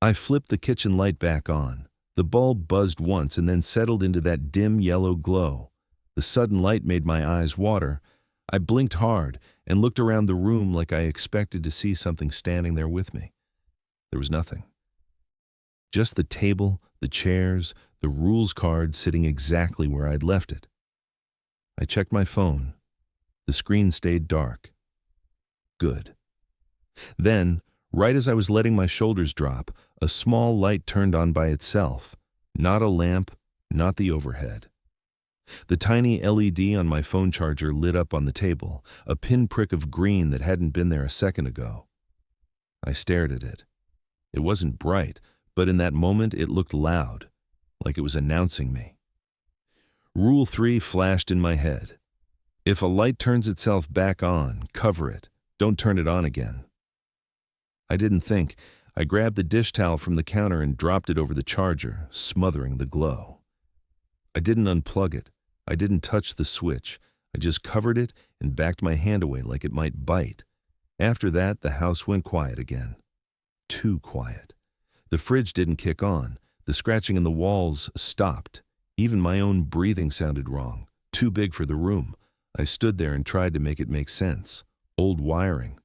I flipped the kitchen light back on. The bulb buzzed once and then settled into that dim yellow glow. The sudden light made my eyes water. I blinked hard and looked around the room like I expected to see something standing there with me. There was nothing. Just the table, the chairs, the rules card sitting exactly where I'd left it. I checked my phone. The screen stayed dark. Good. Then, right as I was letting my shoulders drop, a small light turned on by itself. Not a lamp, not the overhead. The tiny LED on my phone charger lit up on the table, a pinprick of green that hadn't been there a second ago. I stared at it. It wasn't bright, but in that moment it looked loud, like it was announcing me. Rule 3 flashed in my head. If a light turns itself back on, cover it. Don't turn it on again. I didn't think. I grabbed the dish towel from the counter and dropped it over the charger, smothering the glow. I didn't unplug it. I didn't touch the switch. I just covered it and backed my hand away like it might bite. After that, the house went quiet again. Too quiet. The fridge didn't kick on. The scratching in the walls stopped. Even my own breathing sounded wrong. Too big for the room. I stood there and tried to make it make sense. Old wiring.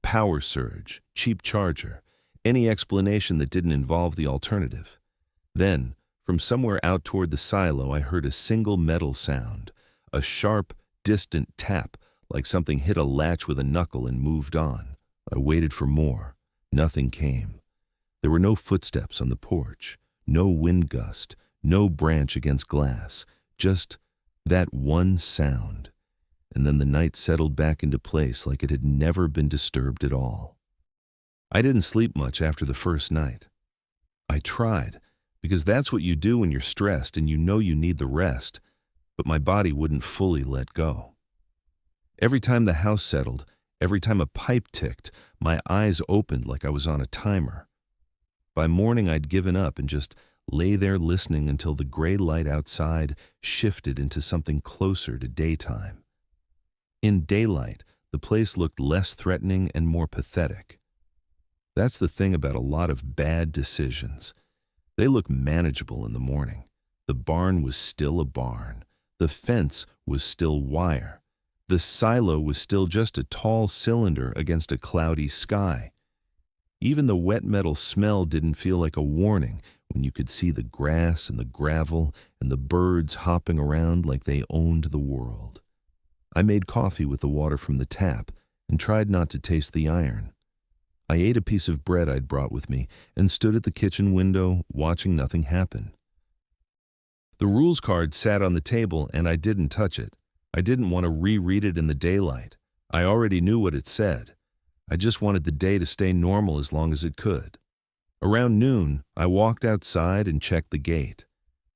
Power surge. Cheap charger. Any explanation that didn't involve the alternative. Then, from somewhere out toward the silo, I heard a single metal sound. A sharp, distant tap, like something hit a latch with a knuckle and moved on. I waited for more. Nothing came. There were no footsteps on the porch, no wind gust, no branch against glass, just that one sound. And then the night settled back into place like it had never been disturbed at all. I didn't sleep much after the first night. I tried, because that's what you do when you're stressed and you know you need the rest, but my body wouldn't fully let go. Every time the house settled, every time a pipe ticked, my eyes opened like I was on a timer. By morning, I'd given up and just lay there listening until the gray light outside shifted into something closer to daytime. In daylight, the place looked less threatening and more pathetic. That's the thing about a lot of bad decisions. They look manageable in the morning. The barn was still a barn. The fence was still wire. The silo was still just a tall cylinder against a cloudy sky. Even the wet metal smell didn't feel like a warning when you could see the grass and the gravel and the birds hopping around like they owned the world. I made coffee with the water from the tap and tried not to taste the iron. I ate a piece of bread I'd brought with me and stood at the kitchen window watching nothing happen. The rules card sat on the table and I didn't touch it. I didn't want to reread it in the daylight. I already knew what it said. I just wanted the day to stay normal as long as it could. Around noon, I walked outside and checked the gate.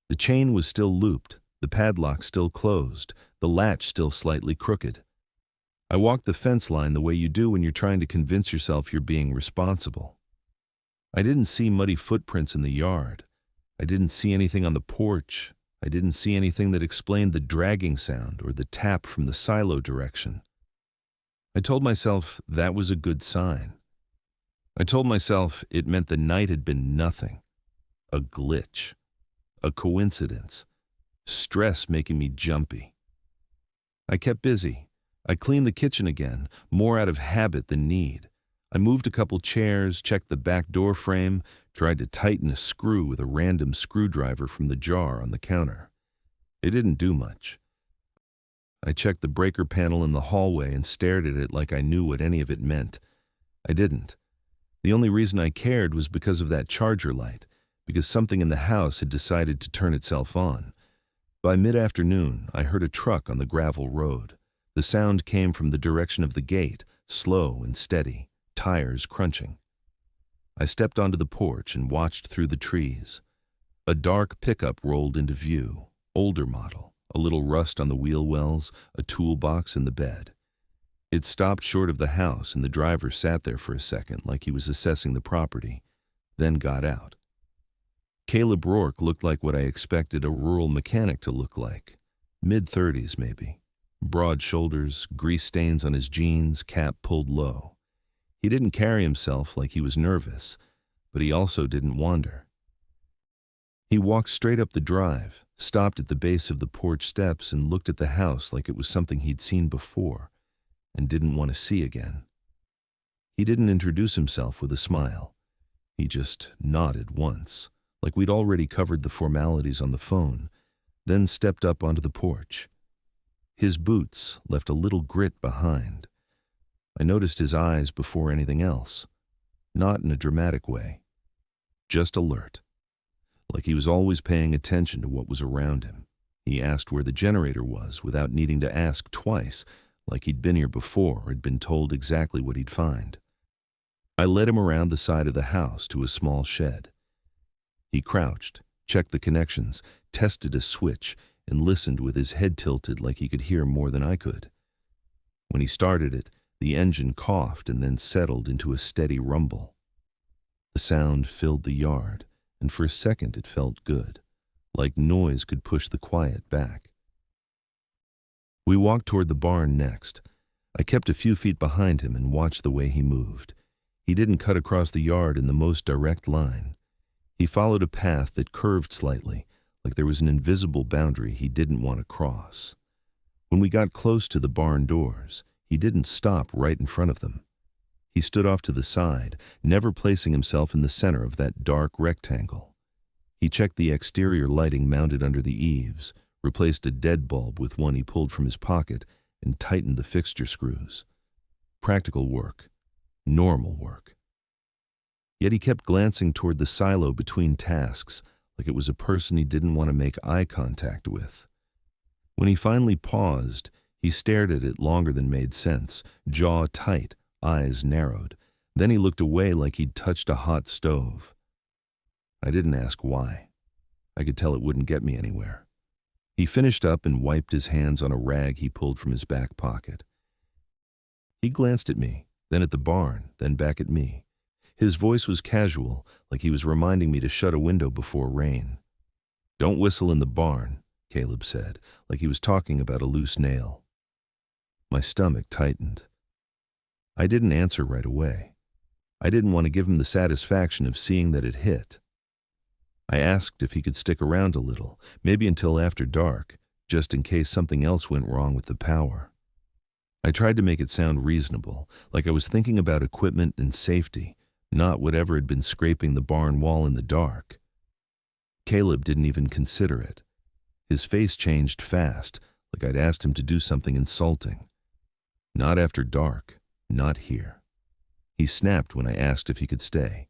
The chain was still looped, the padlock still closed, the latch still slightly crooked. I walked the fence line the way you do when you're trying to convince yourself you're being responsible. I didn't see muddy footprints in the yard. I didn't see anything on the porch. I didn't see anything that explained the dragging sound or the tap from the silo direction. I told myself that was a good sign. I told myself it meant the night had been nothing. A glitch. A coincidence. Stress making me jumpy. I kept busy. I cleaned the kitchen again, more out of habit than need. I moved a couple chairs, checked the back door frame, tried to tighten a screw with a random screwdriver from the jar on the counter. It didn't do much. I checked the breaker panel in the hallway and stared at it like I knew what any of it meant. I didn't. The only reason I cared was because of that charger light, because something in the house had decided to turn itself on. By mid-afternoon, I heard a truck on the gravel road. The sound came from the direction of the gate, slow and steady, tires crunching. I stepped onto the porch and watched through the trees. A dark pickup rolled into view, older model, a little rust on the wheel wells, a toolbox in the bed. It stopped short of the house and the driver sat there for a second like he was assessing the property, then got out. Caleb Rourke looked like what I expected a rural mechanic to look like. Mid-30s maybe. Broad shoulders, grease stains on his jeans, cap pulled low. He didn't carry himself like he was nervous, but he also didn't wander. He walked straight up the drive, stopped at the base of the porch steps and looked at the house like it was something he'd seen before and didn't want to see again. He didn't introduce himself with a smile. He just nodded once, like we'd already covered the formalities on the phone, then stepped up onto the porch. His boots left a little grit behind. I noticed his eyes before anything else, not in a dramatic way, just alert, like he was always paying attention to what was around him. He asked where the generator was without needing to ask twice, like he'd been here before or had been told exactly what he'd find. I led him around the side of the house to a small shed. He crouched, checked the connections, tested a switch, and listened with his head tilted like he could hear more than I could. When he started it, the engine coughed and then settled into a steady rumble. The sound filled the yard, and for a second it felt good, like noise could push the quiet back. We walked toward the barn next. I kept a few feet behind him and watched the way he moved. He didn't cut across the yard in the most direct line. He followed a path that curved slightly, like there was an invisible boundary he didn't want to cross. When we got close to the barn doors, he didn't stop right in front of them. He stood off to the side, never placing himself in the center of that dark rectangle. He checked the exterior lighting mounted under the eaves, replaced a dead bulb with one he pulled from his pocket, and tightened the fixture screws. Practical work. Normal work. Yet he kept glancing toward the silo between tasks, like it was a person he didn't want to make eye contact with. When he finally paused, he stared at it longer than made sense, jaw tight, eyes narrowed. Then he looked away like he'd touched a hot stove. I didn't ask why. I could tell it wouldn't get me anywhere. He finished up and wiped his hands on a rag he pulled from his back pocket. He glanced at me, then at the barn, then back at me. His voice was casual, like he was reminding me to shut a window before rain. "Don't whistle in the barn," Caleb said, like he was talking about a loose nail. My stomach tightened. I didn't answer right away. I didn't want to give him the satisfaction of seeing that it hit. I asked if he could stick around a little, maybe until after dark, just in case something else went wrong with the power. I tried to make it sound reasonable, like I was thinking about equipment and safety, not whatever had been scraping the barn wall in the dark. Caleb didn't even consider it. His face changed fast, like I'd asked him to do something insulting. Not after dark, not here. He snapped when I asked if he could stay.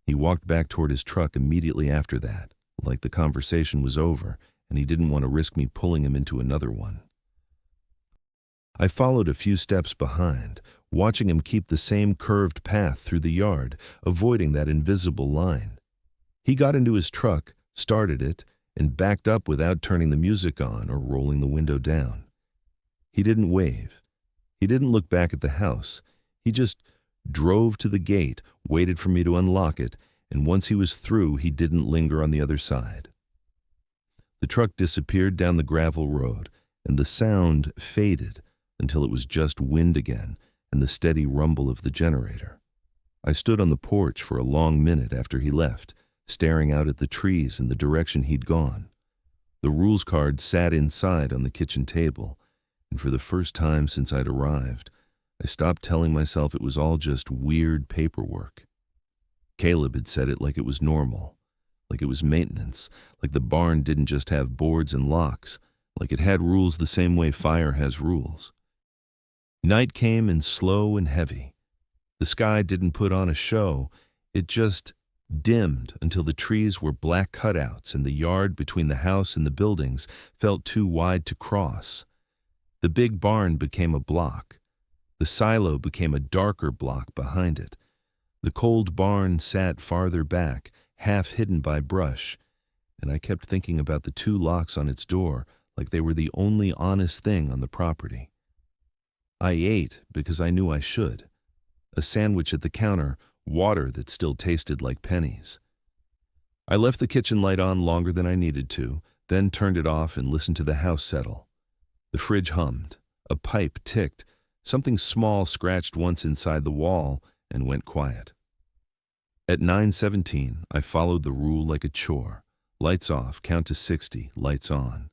He walked back toward his truck immediately after that, like the conversation was over and he didn't want to risk me pulling him into another one. I followed a few steps behind, watching him keep the same curved path through the yard, avoiding that invisible line. He got into his truck, started it, and backed up without turning the music on or rolling the window down. He didn't wave. He didn't look back at the house. He just drove to the gate, waited for me to unlock it, and once he was through, he didn't linger on the other side. The truck disappeared down the gravel road, and the sound faded until it was just wind again and the steady rumble of the generator. I stood on the porch for a long minute after he left, staring out at the trees in the direction he'd gone. The rules card sat inside on the kitchen table, and for the first time since I'd arrived, I stopped telling myself it was all just weird paperwork. Caleb had said it like it was normal, like it was maintenance, like the barn didn't just have boards and locks, like it had rules the same way fire has rules. Night came in slow and heavy. The sky didn't put on a show, it just dimmed until the trees were black cutouts and the yard between the house and the buildings felt too wide to cross. The big barn became a block. The silo became a darker block behind it. The cold barn sat farther back, half hidden by brush, and I kept thinking about the 2 locks on its door like they were the only honest thing on the property. I ate because I knew I should. A sandwich at the counter, water that still tasted like pennies. I left the kitchen light on longer than I needed to, then turned it off and listened to the house settle. The fridge hummed. A pipe ticked. Something small scratched once inside the wall and went quiet. At 9:17, I followed the rule like a chore. Lights off, count to 60, lights on.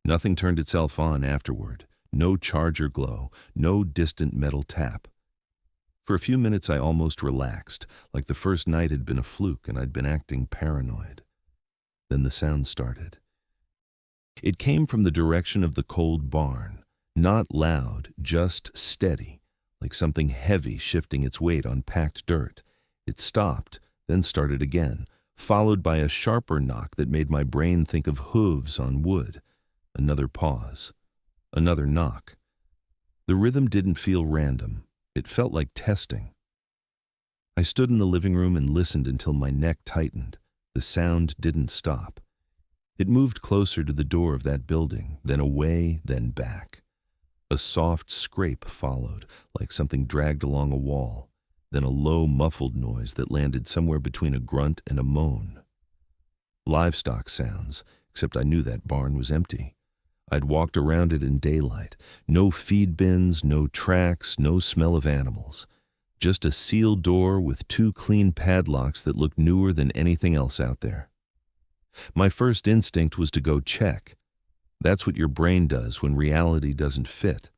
Nothing turned itself on afterward. No charger glow, no distant metal tap. For a few minutes I almost relaxed, like the first night had been a fluke and I'd been acting paranoid. Then the sound started. It came from the direction of the cold barn, not loud, just steady, like something heavy shifting its weight on packed dirt. It stopped, then started again, followed by a sharper knock that made my brain think of hooves on wood. Another pause. Another knock. The rhythm didn't feel random. It felt like testing. I stood in the living room and listened until my neck tightened. The sound didn't stop. It moved closer to the door of that building, then away, then back. A soft scrape followed, like something dragged along a wall, then a low, muffled noise that landed somewhere between a grunt and a moan. Livestock sounds, except I knew that barn was empty. I'd walked around it in daylight. No feed bins, no tracks, no smell of animals. Just a sealed door with 2 clean padlocks that looked newer than anything else out there. My first instinct was to go check. That's what your brain does when reality doesn't fit.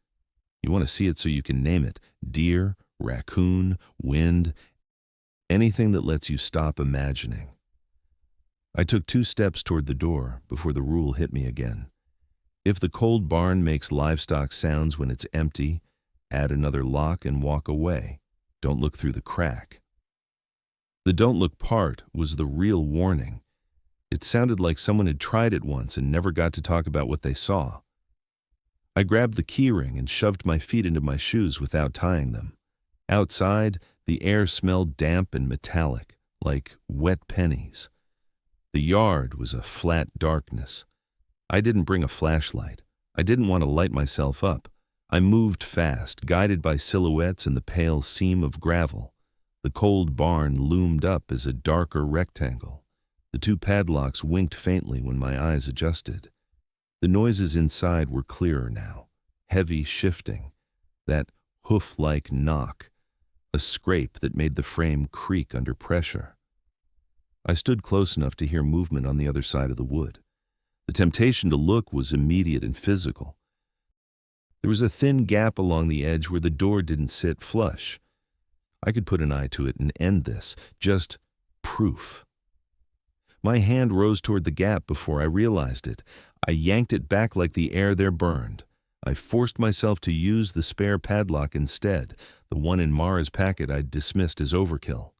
You want to see it so you can name it. Deer, raccoon, wind, anything that lets you stop imagining. I took 2 steps toward the door before the rule hit me again. If the cold barn makes livestock sounds when it's empty, add another lock and walk away. Don't look through the crack. The don't look part was the real warning. It sounded like someone had tried it once and never got to talk about what they saw. I grabbed the keyring and shoved my feet into my shoes without tying them. Outside, the air smelled damp and metallic, like wet pennies. The yard was a flat darkness. I didn't bring a flashlight. I didn't want to light myself up. I moved fast, guided by silhouettes and the pale seam of gravel. The cold barn loomed up as a darker rectangle. The 2 padlocks winked faintly when my eyes adjusted. The noises inside were clearer now, heavy shifting, that hoof-like knock, a scrape that made the frame creak under pressure. I stood close enough to hear movement on the other side of the wood. The temptation to look was immediate and physical. There was a thin gap along the edge where the door didn't sit flush. I could put an eye to it and end this, just proof. My hand rose toward the gap before I realized it. I yanked it back like the air there burned. I forced myself to use the spare padlock instead, the one in Mara's packet I'd dismissed as overkill.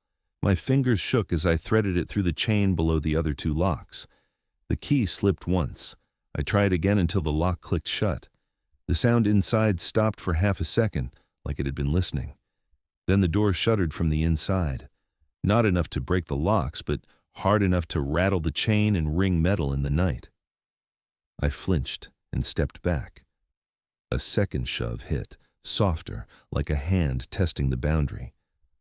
My fingers shook as I threaded it through the chain below the other 2 locks. The key slipped once. I tried again until the lock clicked shut. The sound inside stopped for half a second, like it had been listening. Then the door shuddered from the inside. Not enough to break the locks, but hard enough to rattle the chain and ring metal in the night. I flinched and stepped back. A second shove hit, softer, like a hand testing the boundary.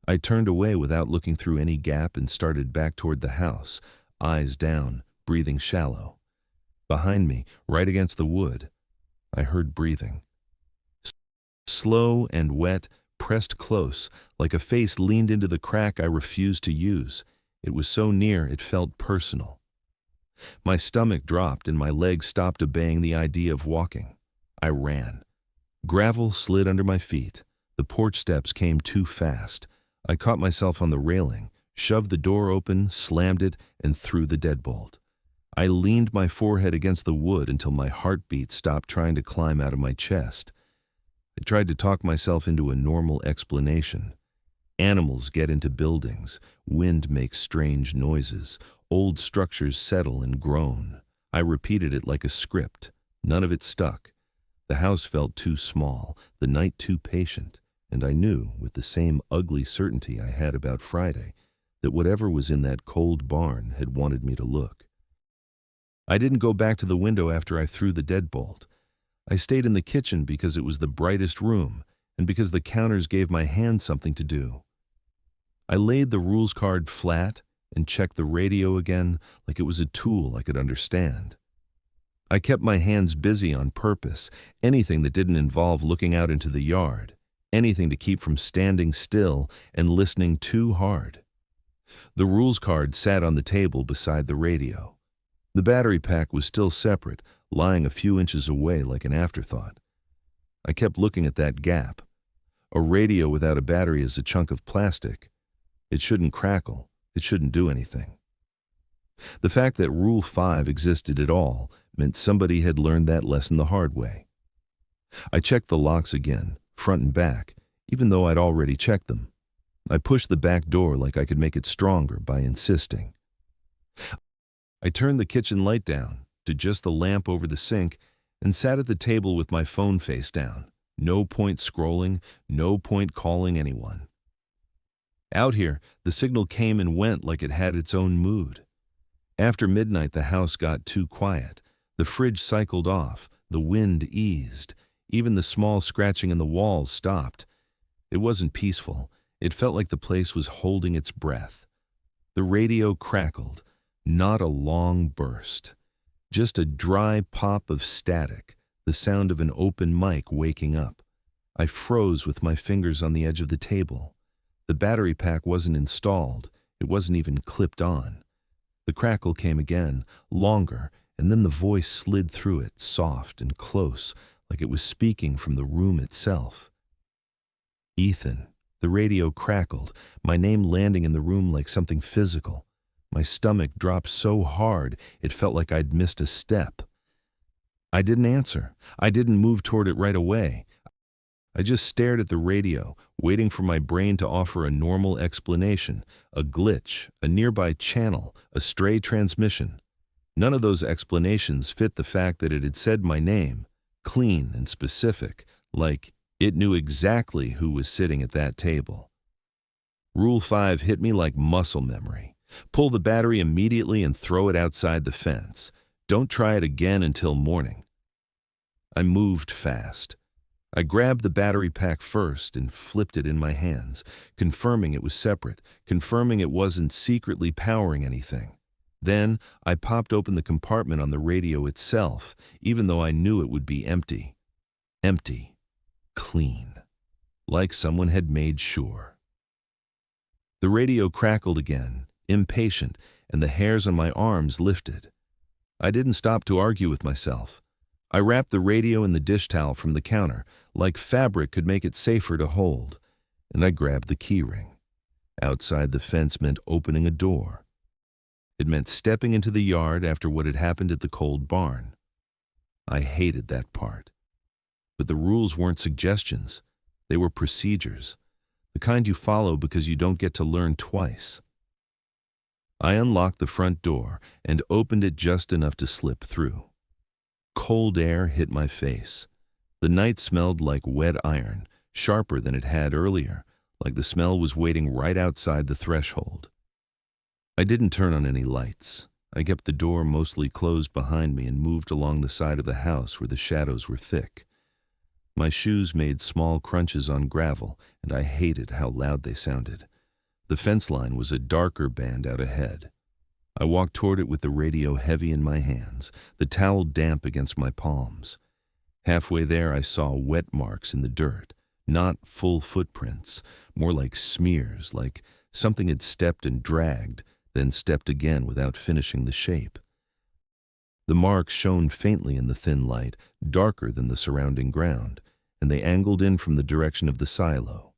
I turned away without looking through any gap and started back toward the house, eyes down, breathing shallow. Behind me, right against the wood, I heard breathing. Slow and wet, pressed close, like a face leaned into the crack I refused to use. It was so near it felt personal. My stomach dropped and my legs stopped obeying the idea of walking. I ran. Gravel slid under my feet. The porch steps came too fast. I caught myself on the railing, shoved the door open, slammed it, and threw the deadbolt. I leaned my forehead against the wood until my heartbeat stopped trying to climb out of my chest. I tried to talk myself into a normal explanation. Animals get into buildings. Wind makes strange noises. Old structures settle and groan. I repeated it like a script. None of it stuck. The house felt too small, the night too patient, and I knew, with the same ugly certainty I had about Friday, that whatever was in that cold barn had wanted me to look. I didn't go back to the window after I threw the deadbolt. I stayed in the kitchen because it was the brightest room, and because the counters gave my hand something to do. I laid the rules card flat and checked the radio again like it was a tool I could understand. I kept my hands busy on purpose, anything that didn't involve looking out into the yard, anything to keep from standing still and listening too hard. The rules card sat on the table beside the radio. The battery pack was still separate, lying a few inches away like an afterthought. I kept looking at that gap. A radio without a battery is a chunk of plastic. It shouldn't crackle. It shouldn't do anything. The fact that Rule 5 existed at all meant somebody had learned that lesson the hard way. I checked the locks again, front and back, even though I'd already checked them. I pushed the back door like I could make it stronger by insisting. I turned the kitchen light down to just the lamp over the sink and sat at the table with my phone face down. No point scrolling, no point calling anyone. Out here, the signal came and went like it had its own mood. After midnight, the house got too quiet. The fridge cycled off, the wind eased, even the small scratching in the walls stopped. It wasn't peaceful. It felt like the place was holding its breath. The radio crackled, not a long burst. Just a dry pop of static, the sound of an open mic waking up. I froze with my fingers on the edge of the table. The battery pack wasn't installed. It wasn't even clipped on. The crackle came again, longer, and then the voice slid through it, soft and close, like it was speaking from the room itself. Ethan. The radio crackled, my name landing in the room like something physical. My stomach dropped so hard it felt like I'd missed a step. I didn't answer. I didn't move toward it right away. I just stared at the radio, waiting for my brain to offer a normal explanation, a glitch, a nearby channel, a stray transmission. None of those explanations fit the fact that it had said my name, clean and specific, like it knew exactly who was sitting at that table. Rule 5 hit me like muscle memory. Pull the battery immediately and throw it outside the fence. Don't try it again until morning. I moved fast. I grabbed the battery pack first and flipped it in my hands, confirming it was separate, confirming it wasn't secretly powering anything. Then I popped open the compartment on the radio itself, even though I knew it would be empty. Empty. Clean. Like someone had made sure. The radio crackled again, impatient, and the hairs on my arms lifted. I didn't stop to argue with myself. I wrapped the radio in the dish towel from the counter, like fabric could make it safer to hold, and I grabbed the key ring. Outside the fence meant opening a door. It meant stepping into the yard after what had happened at the cold barn. I hated that part. But the rules weren't suggestions. They were procedures, the kind you follow because you don't get to learn twice. I unlocked the front door and opened it just enough to slip through. Cold air hit my face. The night smelled like wet iron, sharper than it had earlier, like the smell was waiting right outside the threshold. I didn't turn on any lights. I kept the door mostly closed behind me and moved along the side of the house where the shadows were thick. My shoes made small crunches on gravel, and I hated how loud they sounded. The fence line was a darker band out ahead. I walked toward it with the radio heavy in my hands, the towel damp against my palms. Halfway there, I saw wet marks in the dirt, not full footprints, more like smears, like something had stepped and dragged, then stepped again without finishing the shape. The marks shone faintly in the thin light, darker than the surrounding ground, and they angled in from the direction of the silo.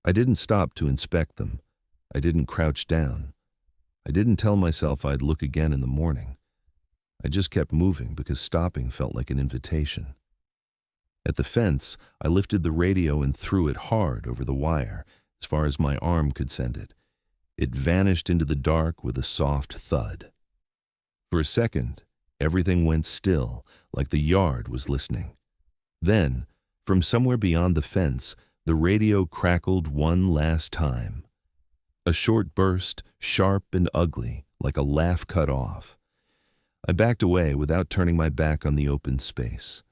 I didn't stop to inspect them. I didn't crouch down. I didn't tell myself I'd look again in the morning. I just kept moving because stopping felt like an invitation. At the fence, I lifted the radio and threw it hard over the wire, as far as my arm could send it. It vanished into the dark with a soft thud. For a second, everything went still, like the yard was listening. Then, from somewhere beyond the fence, the radio crackled one last time. A short burst, sharp and ugly, like a laugh cut off. I backed away without turning my back on the open space.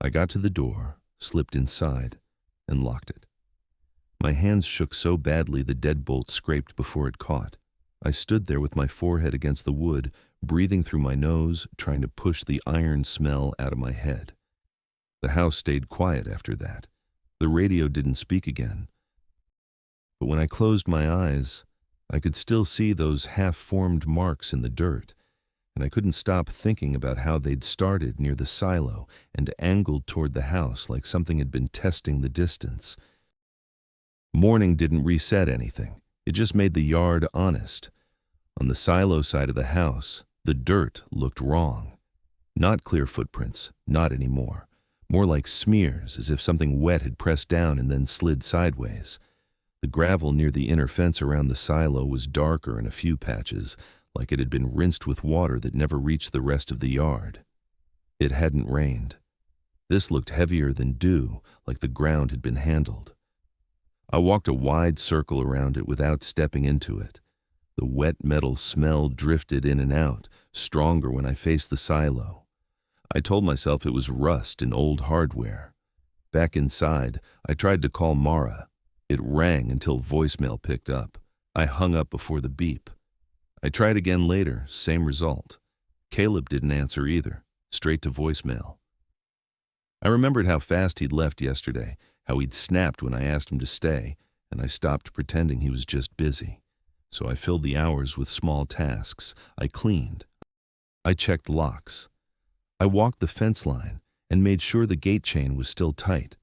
I got to the door, slipped inside, and locked it. My hands shook so badly the deadbolt scraped before it caught. I stood there with my forehead against the wood, breathing through my nose, trying to push the iron smell out of my head. The house stayed quiet after that. The radio didn't speak again. But when I closed my eyes, I could still see those half-formed marks in the dirt, and I couldn't stop thinking about how they'd started near the silo and angled toward the house like something had been testing the distance. Morning didn't reset anything. It just made the yard honest. On the silo side of the house, the dirt looked wrong. Not clear footprints, not anymore. More like smears, as if something wet had pressed down and then slid sideways. The gravel near the inner fence around the silo was darker in a few patches, like it had been rinsed with water that never reached the rest of the yard. It hadn't rained. This looked heavier than dew, like the ground had been handled. I walked a wide circle around it without stepping into it. The wet metal smell drifted in and out, stronger when I faced the silo. I told myself it was rust and old hardware. Back inside, I tried to call Mara. It rang until voicemail picked up. I hung up before the beep. I tried again later, same result. Caleb didn't answer either, straight to voicemail. I remembered how fast he'd left yesterday, how he'd snapped when I asked him to stay, and I stopped pretending he was just busy. So I filled the hours with small tasks. I cleaned. I checked locks. I walked the fence line and made sure the gate chain was still tight.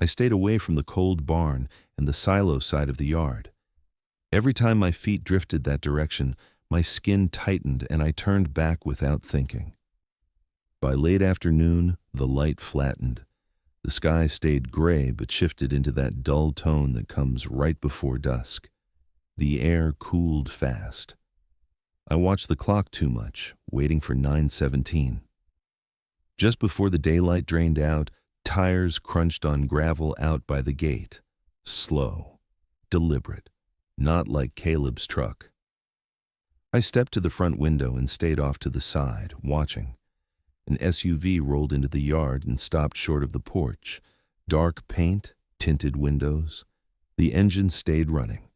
I stayed away from the cold barn and the silo side of the yard. Every time my feet drifted that direction, my skin tightened and I turned back without thinking. By late afternoon, the light flattened. The sky stayed gray but shifted into that dull tone that comes right before dusk. The air cooled fast. I watched the clock too much, waiting for 9:17. Just before the daylight drained out, tires crunched on gravel out by the gate. Slow, deliberate, not like Caleb's truck. I stepped to the front window and stayed off to the side, watching. An SUV rolled into the yard and stopped short of the porch. Dark paint, tinted windows. The engine stayed running.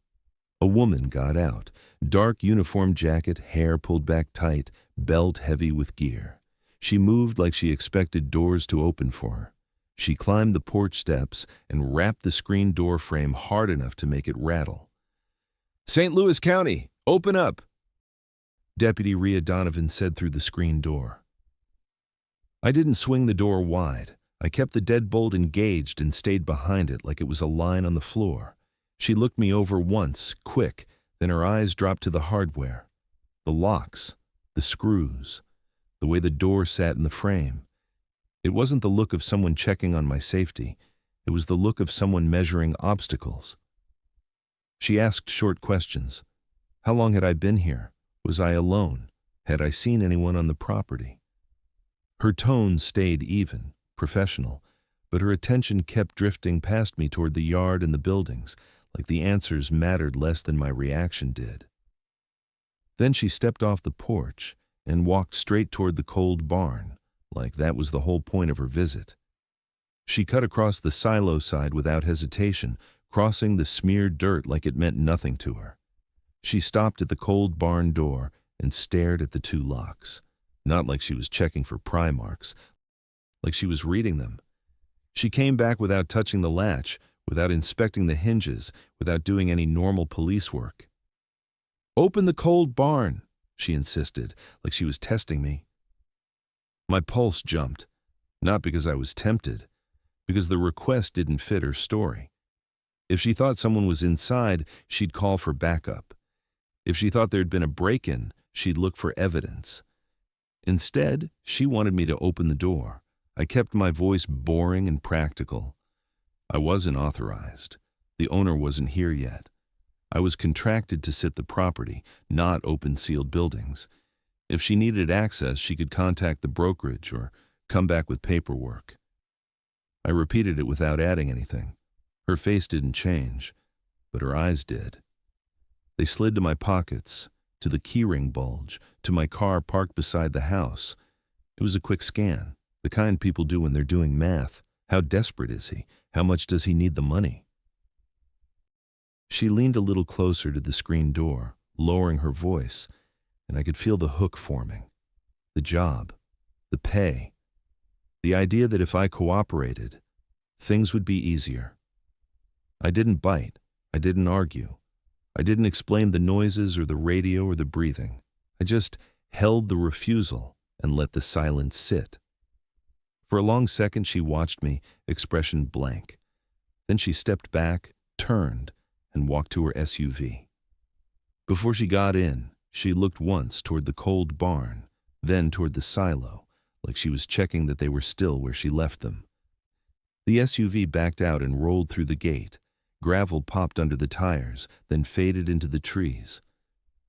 A woman got out, dark uniform jacket, hair pulled back tight, belt heavy with gear. She moved like she expected doors to open for her. She climbed the porch steps and rapped the screen door frame hard enough to make it rattle. "St. Louis County, open up!" Deputy Rhea Donovan said through the screen door. I didn't swing the door wide. I kept the deadbolt engaged and stayed behind it like it was a line on the floor. She looked me over once, quick, then her eyes dropped to the hardware. The locks, the screws, the way the door sat in the frame. It wasn't the look of someone checking on my safety. It was the look of someone measuring obstacles. She asked short questions. How long had I been here? Was I alone? Had I seen anyone on the property? Her tone stayed even, professional, but her attention kept drifting past me toward the yard and the buildings, like the answers mattered less than my reaction did. Then she stepped off the porch and walked straight toward the cold barn, like that was the whole point of her visit. She cut across the silo side without hesitation, crossing the smeared dirt like it meant nothing to her. She stopped at the cold barn door and stared at the two locks, not like she was checking for pry marks, like she was reading them. She came back without touching the latch, without inspecting the hinges, without doing any normal police work. "Open the cold barn," she insisted, like she was testing me. My pulse jumped, not because I was tempted, because the request didn't fit her story. If she thought someone was inside, she'd call for backup. If she thought there'd been a break-in, she'd look for evidence. Instead, she wanted me to open the door. I kept my voice boring and practical. I wasn't authorized. The owner wasn't here yet. I was contracted to sit the property, not open sealed buildings. If she needed access, she could contact the brokerage or come back with paperwork. I repeated it without adding anything. Her face didn't change, but her eyes did. They slid to my pockets, to the keyring bulge, to my car parked beside the house. It was a quick scan, the kind people do when they're doing math. How desperate is he? How much does he need the money? She leaned a little closer to the screen door, lowering her voice, and I could feel the hook forming. The job, the pay, the idea that if I cooperated, things would be easier. I didn't bite. I didn't argue. I didn't explain the noises or the radio or the breathing. I just held the refusal and let the silence sit. For a long second, she watched me, expression blank. Then she stepped back, turned, and walked to her SUV. Before she got in, she looked once toward the cold barn, then toward the silo, like she was checking that they were still where she left them. The SUV backed out and rolled through the gate. Gravel popped under the tires, then faded into the trees.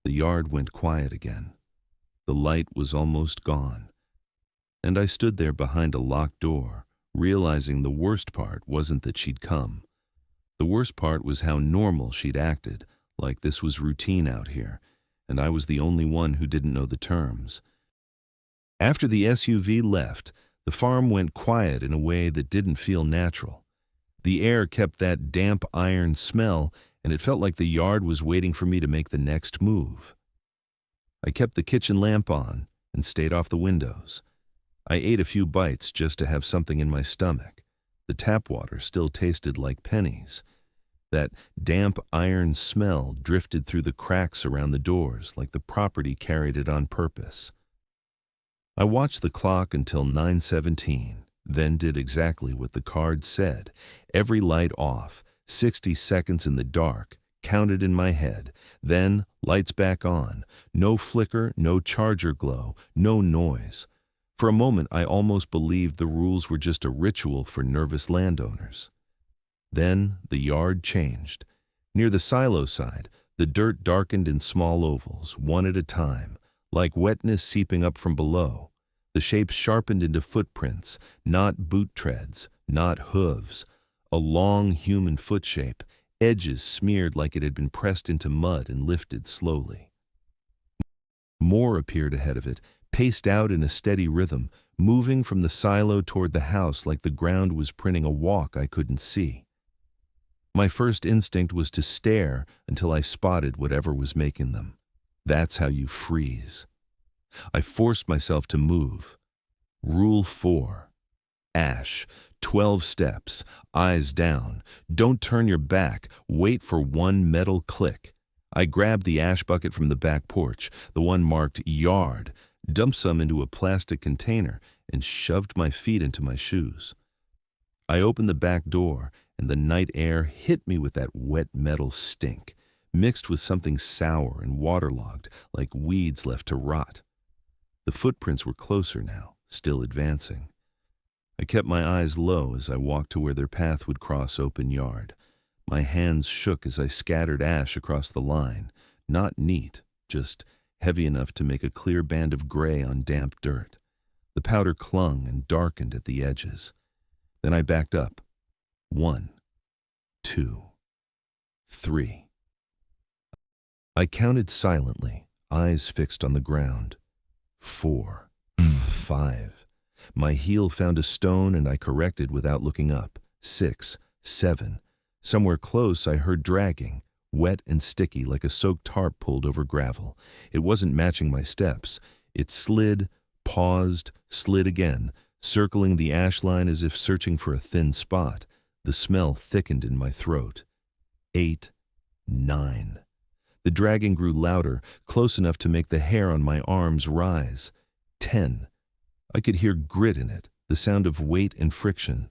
The yard went quiet again. The light was almost gone. And I stood there behind a locked door, realizing the worst part wasn't that she'd come. The worst part was how normal she'd acted, like this was routine out here, and I was the only one who didn't know the terms. After the SUV left, the farm went quiet in a way that didn't feel natural. The air kept that damp iron smell, and it felt like the yard was waiting for me to make the next move. I kept the kitchen lamp on and stayed off the windows. I ate a few bites just to have something in my stomach. The tap water still tasted like pennies. That damp iron smell drifted through the cracks around the doors like the property carried it on purpose. I watched the clock until 9:17, then did exactly what the card said. Every light off, 60 seconds in the dark, counted in my head. Then lights back on. No flicker, no charger glow, no noise. For a moment, I almost believed the rules were just a ritual for nervous landowners. Then the yard changed. Near the silo side, the dirt darkened in small ovals, one at a time, like wetness seeping up from below. The shapes sharpened into footprints, not boot treads, not hooves. A long human foot shape, edges smeared like it had been pressed into mud and lifted slowly. More appeared ahead of it, paced out in a steady rhythm, moving from the silo toward the house like the ground was printing a walk I couldn't see. My first instinct was to stare until I spotted whatever was making them. That's how you freeze. I forced myself to move. Rule 4. Ash. 12 steps. Eyes down. Don't turn your back. Wait for one metal click. I grabbed the ash bucket from the back porch, the one marked yard, dumped some into a plastic container, and shoved my feet into my shoes. I opened the back door, and the night air hit me with that wet metal stink, mixed with something sour and waterlogged, like weeds left to rot. The footprints were closer now, still advancing. I kept my eyes low as I walked to where their path would cross open yard. My hands shook as I scattered ash across the line, not neat, just heavy enough to make a clear band of gray on damp dirt. The powder clung and darkened at the edges. Then I backed up. 1, 2, 3. I counted silently, eyes fixed on the ground. 4, 5. My heel found a stone and I corrected without looking up. 6, 7. Somewhere close I heard dragging, wet and sticky like a soaked tarp pulled over gravel. It wasn't matching my steps. It slid, paused, slid again, circling the ash line as if searching for a thin spot. The smell thickened in my throat. 8, 9. The dragging grew louder, close enough to make the hair on my arms rise. 10. I could hear grit in it, the sound of weight and friction.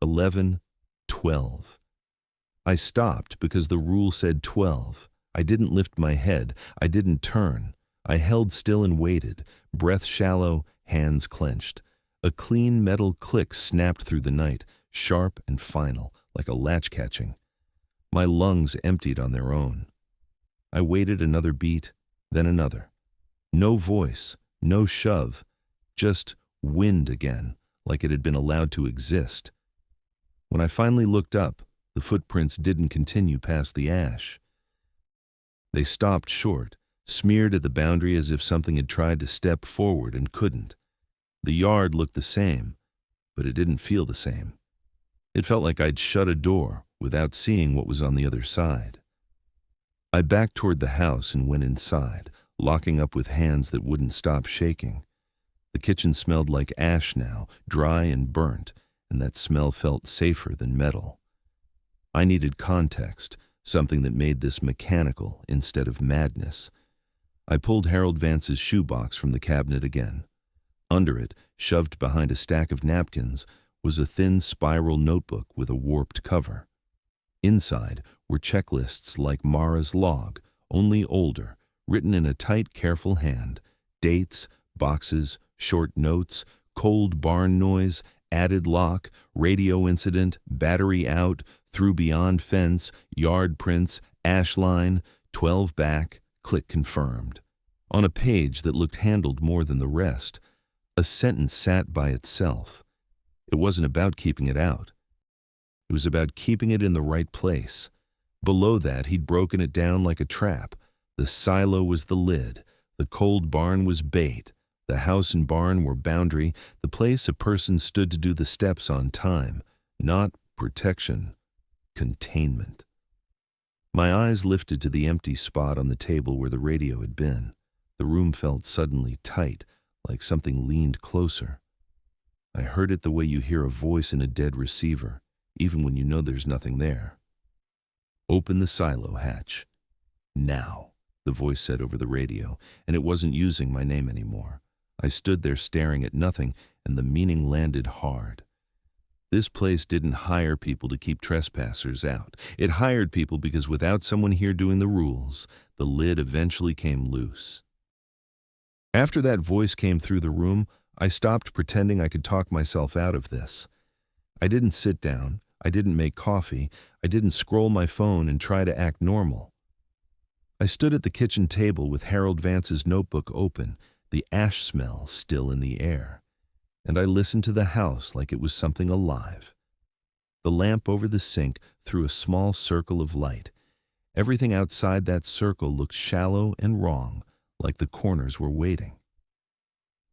11, 12. I stopped because the rule said 12. I didn't lift my head. I didn't turn. I held still and waited, breath shallow, hands clenched. A clean metal click snapped through the night, sharp and final, like a latch catching. My lungs emptied on their own. I waited another beat, then another. No voice, no shove, just wind again, like it had been allowed to exist. When I finally looked up, the footprints didn't continue past the ash. They stopped short, smeared at the boundary as if something had tried to step forward and couldn't. The yard looked the same, but it didn't feel the same. It felt like I'd shut a door without seeing what was on the other side. I backed toward the house and went inside, locking up with hands that wouldn't stop shaking. The kitchen smelled like ash now, dry and burnt, and that smell felt safer than metal. I needed context, something that made this mechanical instead of madness. I pulled Harold Vance's shoebox from the cabinet again. Under it, shoved behind a stack of napkins, was a thin spiral notebook with a warped cover. Inside were checklists like Mara's log, only older, written in a tight, careful hand. Dates, boxes, short notes, cold barn noise, added lock, radio incident, battery out, through beyond fence, yard prints, ash line, 12 back, click confirmed. On a page that looked handled more than the rest, a sentence sat by itself. It wasn't about keeping it out. It was about keeping it in the right place. Below that, he'd broken it down like a trap. The silo was the lid. The cold barn was bait. The house and barn were boundary, the place a person stood to do the steps on time. Not protection, containment. My eyes lifted to the empty spot on the table where the radio had been. The room felt suddenly tight, like something leaned closer. I heard it the way you hear a voice in a dead receiver, even when you know there's nothing there. Open the silo hatch. Now, the voice said over the radio, and it wasn't using my name anymore. I stood there staring at nothing, and the meaning landed hard. This place didn't hire people to keep trespassers out. It hired people because without someone here doing the rules, the lid eventually came loose. After that voice came through the room, I stopped pretending I could talk myself out of this. I didn't sit down, I didn't make coffee, I didn't scroll my phone and try to act normal. I stood at the kitchen table with Harold Vance's notebook open, the ash smell still in the air, and I listened to the house like it was something alive. The lamp over the sink threw a small circle of light. Everything outside that circle looked shallow and wrong, like the corners were waiting.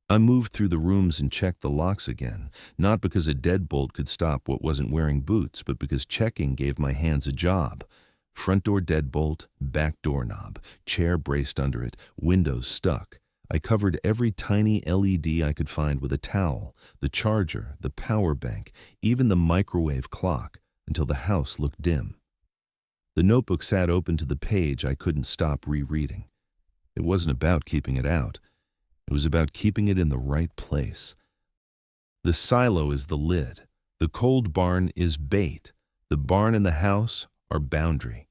I moved through the rooms and checked the locks again, not because a deadbolt could stop what wasn't wearing boots, but because checking gave my hands a job. Front door deadbolt, back doorknob, chair braced under it, windows stuck. I covered every tiny LED I could find with a towel, the charger, the power bank, even the microwave clock, until the house looked dim. The notebook sat open to the page I couldn't stop rereading. It wasn't about keeping it out. It was about keeping it in the right place. The silo is the lid. The cold barn is bait. The barn and the house are boundary.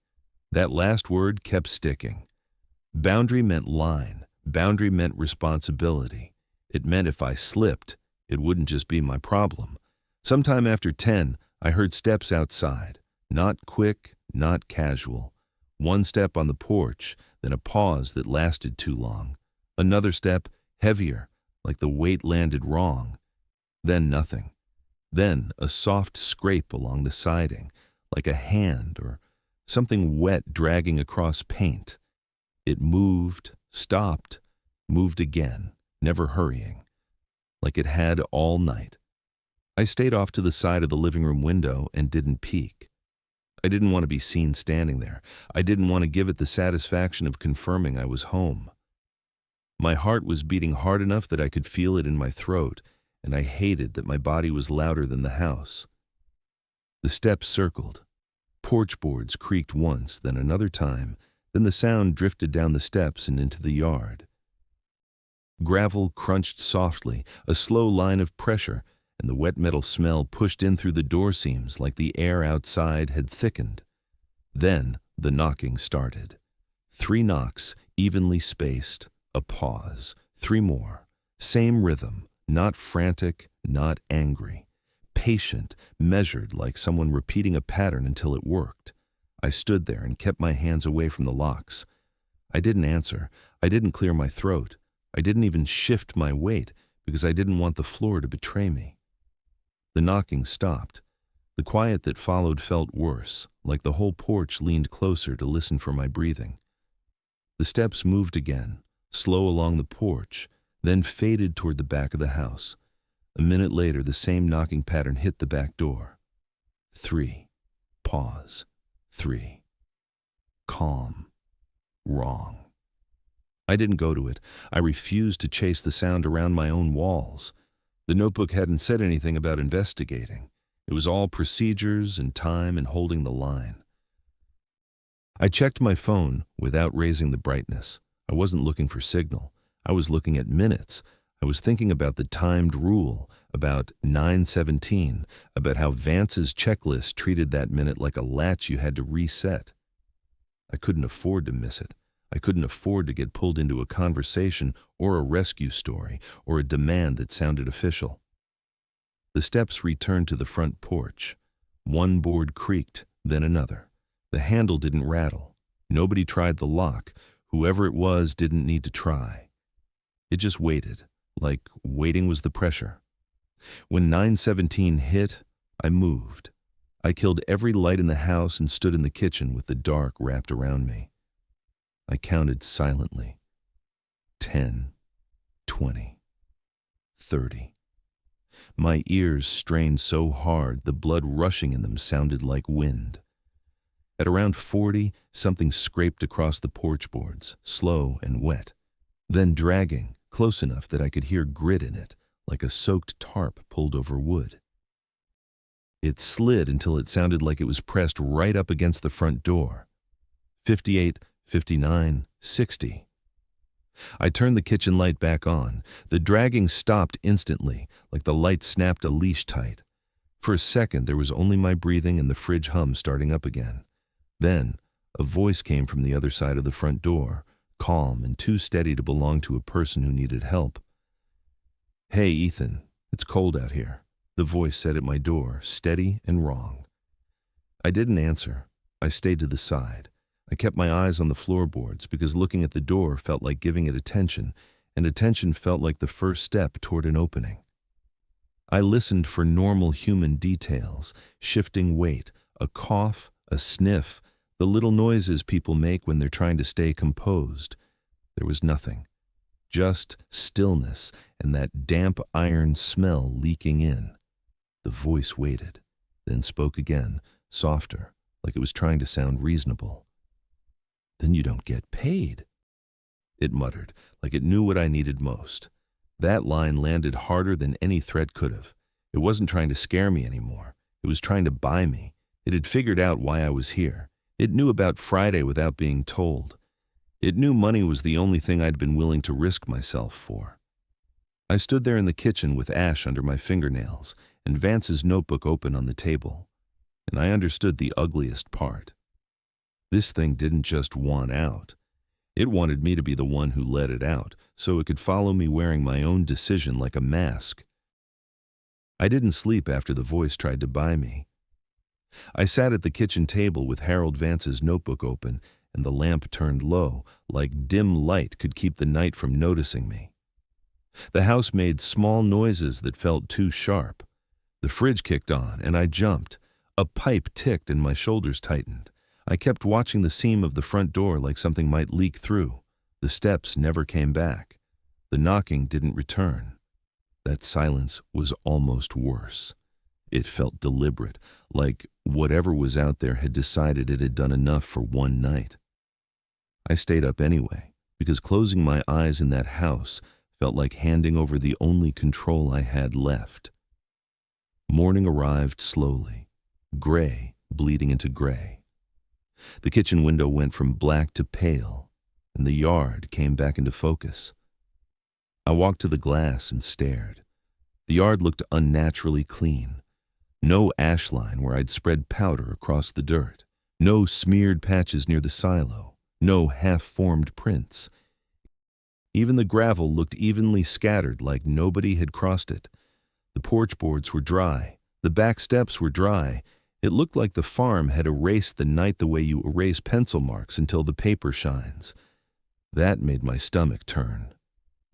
That last word kept sticking. Boundary meant line. Boundary meant responsibility. It meant if I slipped, it wouldn't just be my problem. Sometime after 10, I heard steps outside. Not quick, not casual. One step on the porch, then a pause that lasted too long. Another step, heavier, like the weight landed wrong. Then nothing. Then a soft scrape along the siding, like a hand or something wet dragging across paint. It moved, stopped, moved again, never hurrying, like it had all night. I stayed off to the side of the living room window and didn't peek. I didn't want to be seen standing there. I didn't want to give it the satisfaction of confirming I was home. My heart was beating hard enough that I could feel it in my throat, and I hated that my body was louder than the house. The steps circled. Porch boards creaked once, then another time, then the sound drifted down the steps and into the yard. Gravel crunched softly, a slow line of pressure, and the wet metal smell pushed in through the door seams like the air outside had thickened. Then the knocking started. 3 knocks, evenly spaced, a pause, 3 more. Same rhythm, not frantic, not angry. Patient, measured like someone repeating a pattern until it worked. I stood there and kept my hands away from the locks. I didn't answer. I didn't clear my throat. I didn't even shift my weight because I didn't want the floor to betray me. The knocking stopped. The quiet that followed felt worse, like the whole porch leaned closer to listen for my breathing. The steps moved again, slow along the porch, then faded toward the back of the house. A minute later, the same knocking pattern hit the back door. 3. Pause. 3. Calm. Wrong. I didn't go to it. I refused to chase the sound around my own walls. The notebook hadn't said anything about investigating. It was all procedures and time and holding the line. I checked my phone without raising the brightness. I wasn't looking for signal. I was looking at minutes. I was thinking about the timed rule, about 9:17, about how Vance's checklist treated that minute like a latch you had to reset. I couldn't afford to miss it. I couldn't afford to get pulled into a conversation or a rescue story or a demand that sounded official. The steps returned to the front porch. One board creaked, then another. The handle didn't rattle. Nobody tried the lock. Whoever it was didn't need to try. It just waited, like waiting was the pressure. When 9:17 hit, I moved. I killed every light in the house and stood in the kitchen with the dark wrapped around me. I counted silently. 10, 20, 30. My ears strained so hard the blood rushing in them sounded like wind. At around 40, something scraped across the porch boards, slow and wet, then dragging, close enough that I could hear grit in it, like a soaked tarp pulled over wood. It slid until it sounded like it was pressed right up against the front door. 58, 59, 60. I turned the kitchen light back on. The dragging stopped instantly, like the light snapped a leash tight. For a second, there was only my breathing and the fridge hum starting up again. Then, a voice came from the other side of the front door, calm and too steady to belong to a person who needed help. "Hey, Ethan, it's cold out here," the voice said at my door, steady and wrong. I didn't answer. I stayed to the side. I kept my eyes on the floorboards because looking at the door felt like giving it attention, and attention felt like the first step toward an opening. I listened for normal human details, shifting weight, a cough, a sniff, the little noises people make when they're trying to stay composed. There was nothing. Just stillness and that damp iron smell leaking in. The voice waited, then spoke again, softer, like it was trying to sound reasonable. "Then you don't get paid," it muttered, like it knew what I needed most. That line landed harder than any threat could have. It wasn't trying to scare me anymore. It was trying to buy me. It had figured out why I was here. It knew about Friday without being told. It knew money was the only thing I'd been willing to risk myself for. I stood there in the kitchen with ash under my fingernails and Vance's notebook open on the table. And I understood the ugliest part. This thing didn't just want out. It wanted me to be the one who let it out, so it could follow me wearing my own decision like a mask. I didn't sleep after the voice tried to buy me. I sat at the kitchen table with Harold Vance's notebook open and the lamp turned low, like dim light could keep the night from noticing me. The house made small noises that felt too sharp. The fridge kicked on and I jumped. A pipe ticked and my shoulders tightened. I kept watching the seam of the front door like something might leak through. The steps never came back. The knocking didn't return. That silence was almost worse. It felt deliberate, like whatever was out there had decided it had done enough for one night. I stayed up anyway, because closing my eyes in that house felt like handing over the only control I had left. Morning arrived slowly, gray bleeding into gray. The kitchen window went from black to pale, and the yard came back into focus. I walked to the glass and stared. The yard looked unnaturally clean. No ash line where I'd spread powder across the dirt. No smeared patches near the silo. No half-formed prints. Even the gravel looked evenly scattered like nobody had crossed it. The porch boards were dry. The back steps were dry. It looked like the farm had erased the night the way you erase pencil marks until the paper shines. That made my stomach turn.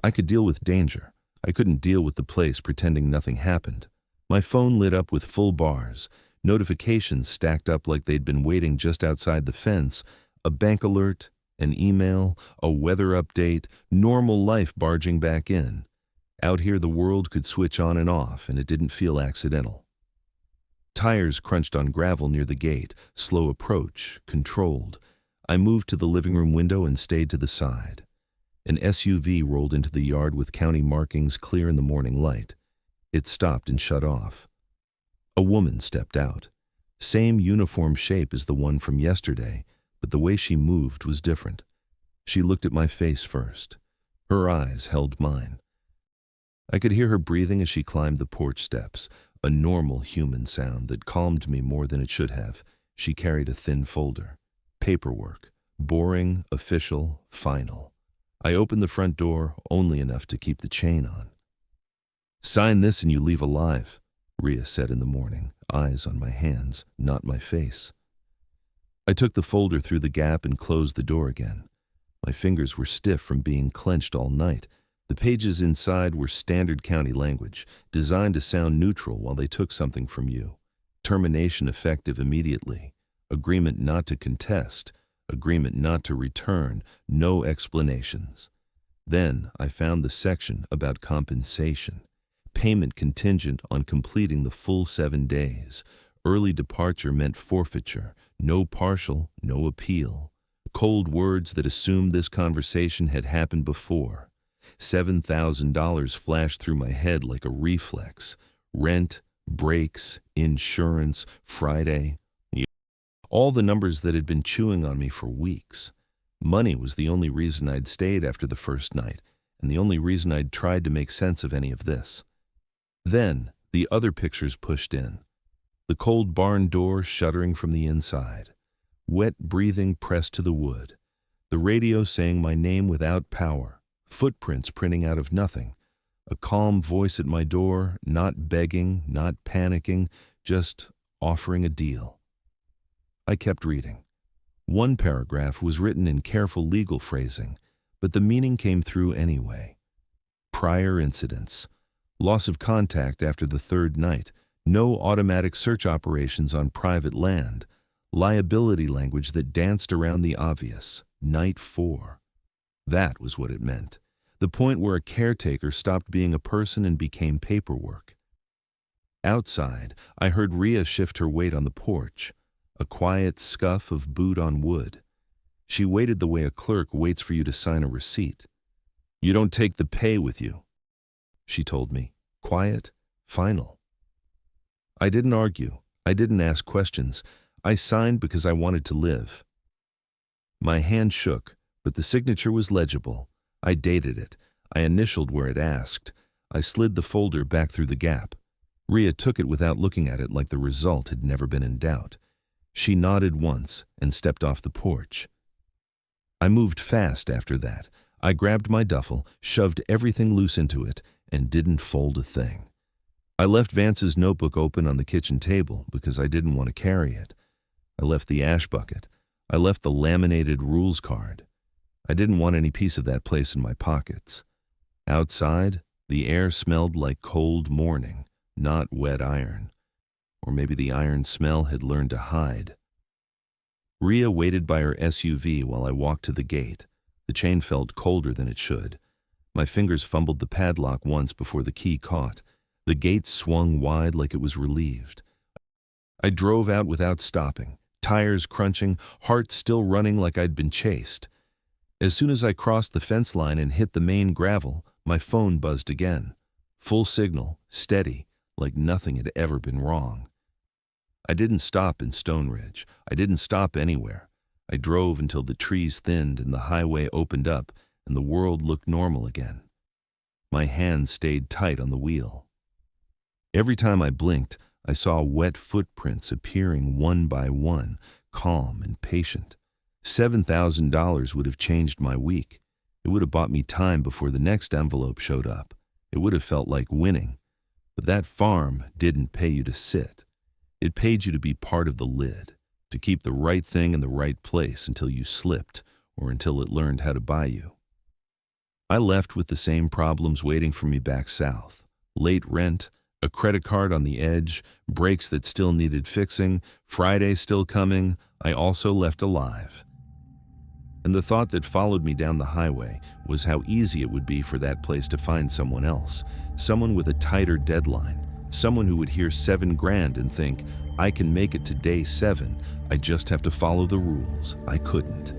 I could deal with danger. I couldn't deal with the place pretending nothing happened. My phone lit up with full bars, notifications stacked up like they'd been waiting just outside the fence, a bank alert, an email, a weather update, normal life barging back in. Out here the world could switch on and off, and it didn't feel accidental. Tires crunched on gravel near the gate, slow approach, controlled. I moved to the living room window and stayed to the side. An SUV rolled into the yard with county markings clear in the morning light. It stopped and shut off. A woman stepped out. Same uniform shape as the one from yesterday, but the way she moved was different. She looked at my face first. Her eyes held mine. I could hear her breathing as she climbed the porch steps, a normal human sound that calmed me more than it should have. She carried a thin folder. Paperwork. Boring, official, final. I opened the front door only enough to keep the chain on. "Sign this and you leave alive," Rhea said in the morning, eyes on my hands, not my face. I took the folder through the gap and closed the door again. My fingers were stiff from being clenched all night. The pages inside were standard county language, designed to sound neutral while they took something from you. Termination effective immediately. Agreement not to contest. Agreement not to return. No explanations. Then I found the section about compensation. Payment contingent on completing the full 7 days. Early departure meant forfeiture. No partial, no appeal. Cold words that assumed this conversation had happened before. $7,000 flashed through my head like a reflex. Rent, brakes, insurance, Friday. All the numbers that had been chewing on me for weeks. Money was the only reason I'd stayed after the first night, and the only reason I'd tried to make sense of any of this. Then, the other pictures pushed in. The cold barn door shuddering from the inside. Wet breathing pressed to the wood. The radio saying my name without power. Footprints printing out of nothing. A calm voice at my door, not begging, not panicking, just offering a deal. I kept reading. One paragraph was written in careful legal phrasing, but the meaning came through anyway. Prior incidents. Loss of contact after the third night. No automatic search operations on private land. Liability language that danced around the obvious. Night 4. That was what it meant. The point where a caretaker stopped being a person and became paperwork. Outside, I heard Rhea shift her weight on the porch. A quiet scuff of boot on wood. She waited the way a clerk waits for you to sign a receipt. "You don't take the pay with you," she told me. Quiet, final. I didn't argue. I didn't ask questions. I signed because I wanted to live. My hand shook, but the signature was legible. I dated it. I initialed where it asked. I slid the folder back through the gap. Rhea took it without looking at it like the result had never been in doubt. She nodded once and stepped off the porch. I moved fast after that. I grabbed my duffel, shoved everything loose into it, and didn't fold a thing. I left Vance's notebook open on the kitchen table because I didn't want to carry it. I left the ash bucket. I left the laminated rules card. I didn't want any piece of that place in my pockets. Outside, the air smelled like cold morning, not wet iron. Or maybe the iron smell had learned to hide. Rhea waited by her SUV while I walked to the gate. The chain felt colder than it should. My fingers fumbled the padlock once before the key caught. The gate swung wide like it was relieved. I drove out without stopping, tires crunching, heart still running like I'd been chased. As soon as I crossed the fence line and hit the main gravel, my phone buzzed again. Full signal, steady, like nothing had ever been wrong. I didn't stop in Stone Ridge. I didn't stop anywhere. I drove until the trees thinned and the highway opened up and the world looked normal again. My hands stayed tight on the wheel. Every time I blinked, I saw wet footprints appearing one by one, calm and patient. $7,000 would have changed my week. It would have bought me time before the next envelope showed up. It would have felt like winning. But that farm didn't pay you to sit. It paid you to be part of the lid, to keep the right thing in the right place until you slipped or until it learned how to buy you. I left with the same problems waiting for me back south. Late rent, a credit card on the edge, brakes that still needed fixing, Friday still coming. I also left alive. And the thought that followed me down the highway was how easy it would be for that place to find someone else, someone with a tighter deadline, someone who would hear $7,000 and think, I can make it to day 7, I just have to follow the rules. I couldn't.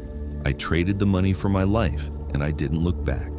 I traded the money for my life, and I didn't look back.